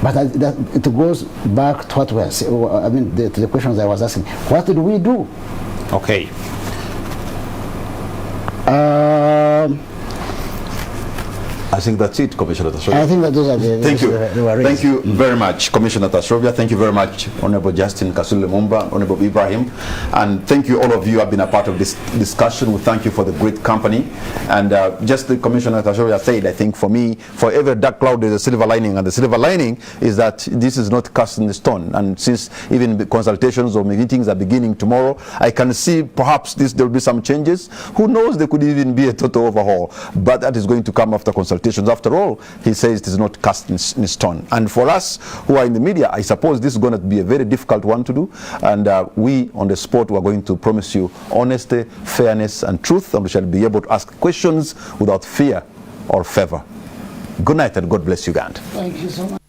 But it goes back to what we are saying, to the questions I was asking. What do we do? Okay. I think that's it, Commissioner Tashobya. I think that those are the... Thank you. Thank you very much, Commissioner Tashobya. Thank you very much, Honorable Justine, Kasule, Lumumba, Honorable Ibrahim. And thank you, all of you who have been a part of this discussion. We thank you for the great company. And just the Commissioner Tashobya said, I think for me, for every dark cloud there's a silver lining. And the silver lining is that this is not cast in stone. And since even the consultations or meetings are beginning tomorrow, I can see perhaps there will be some changes. Who knows, there could even be a total overhaul. But that is going to come after consultation. After all, he says it is not cast in stone. And for us who are in the media, I suppose this is going to be a very difficult one to do. And we on the spot, we are going to promise you honesty, fairness, and truth, and we shall be able to ask questions without fear or favor. Good night, and God bless Uganda. Thank you so much.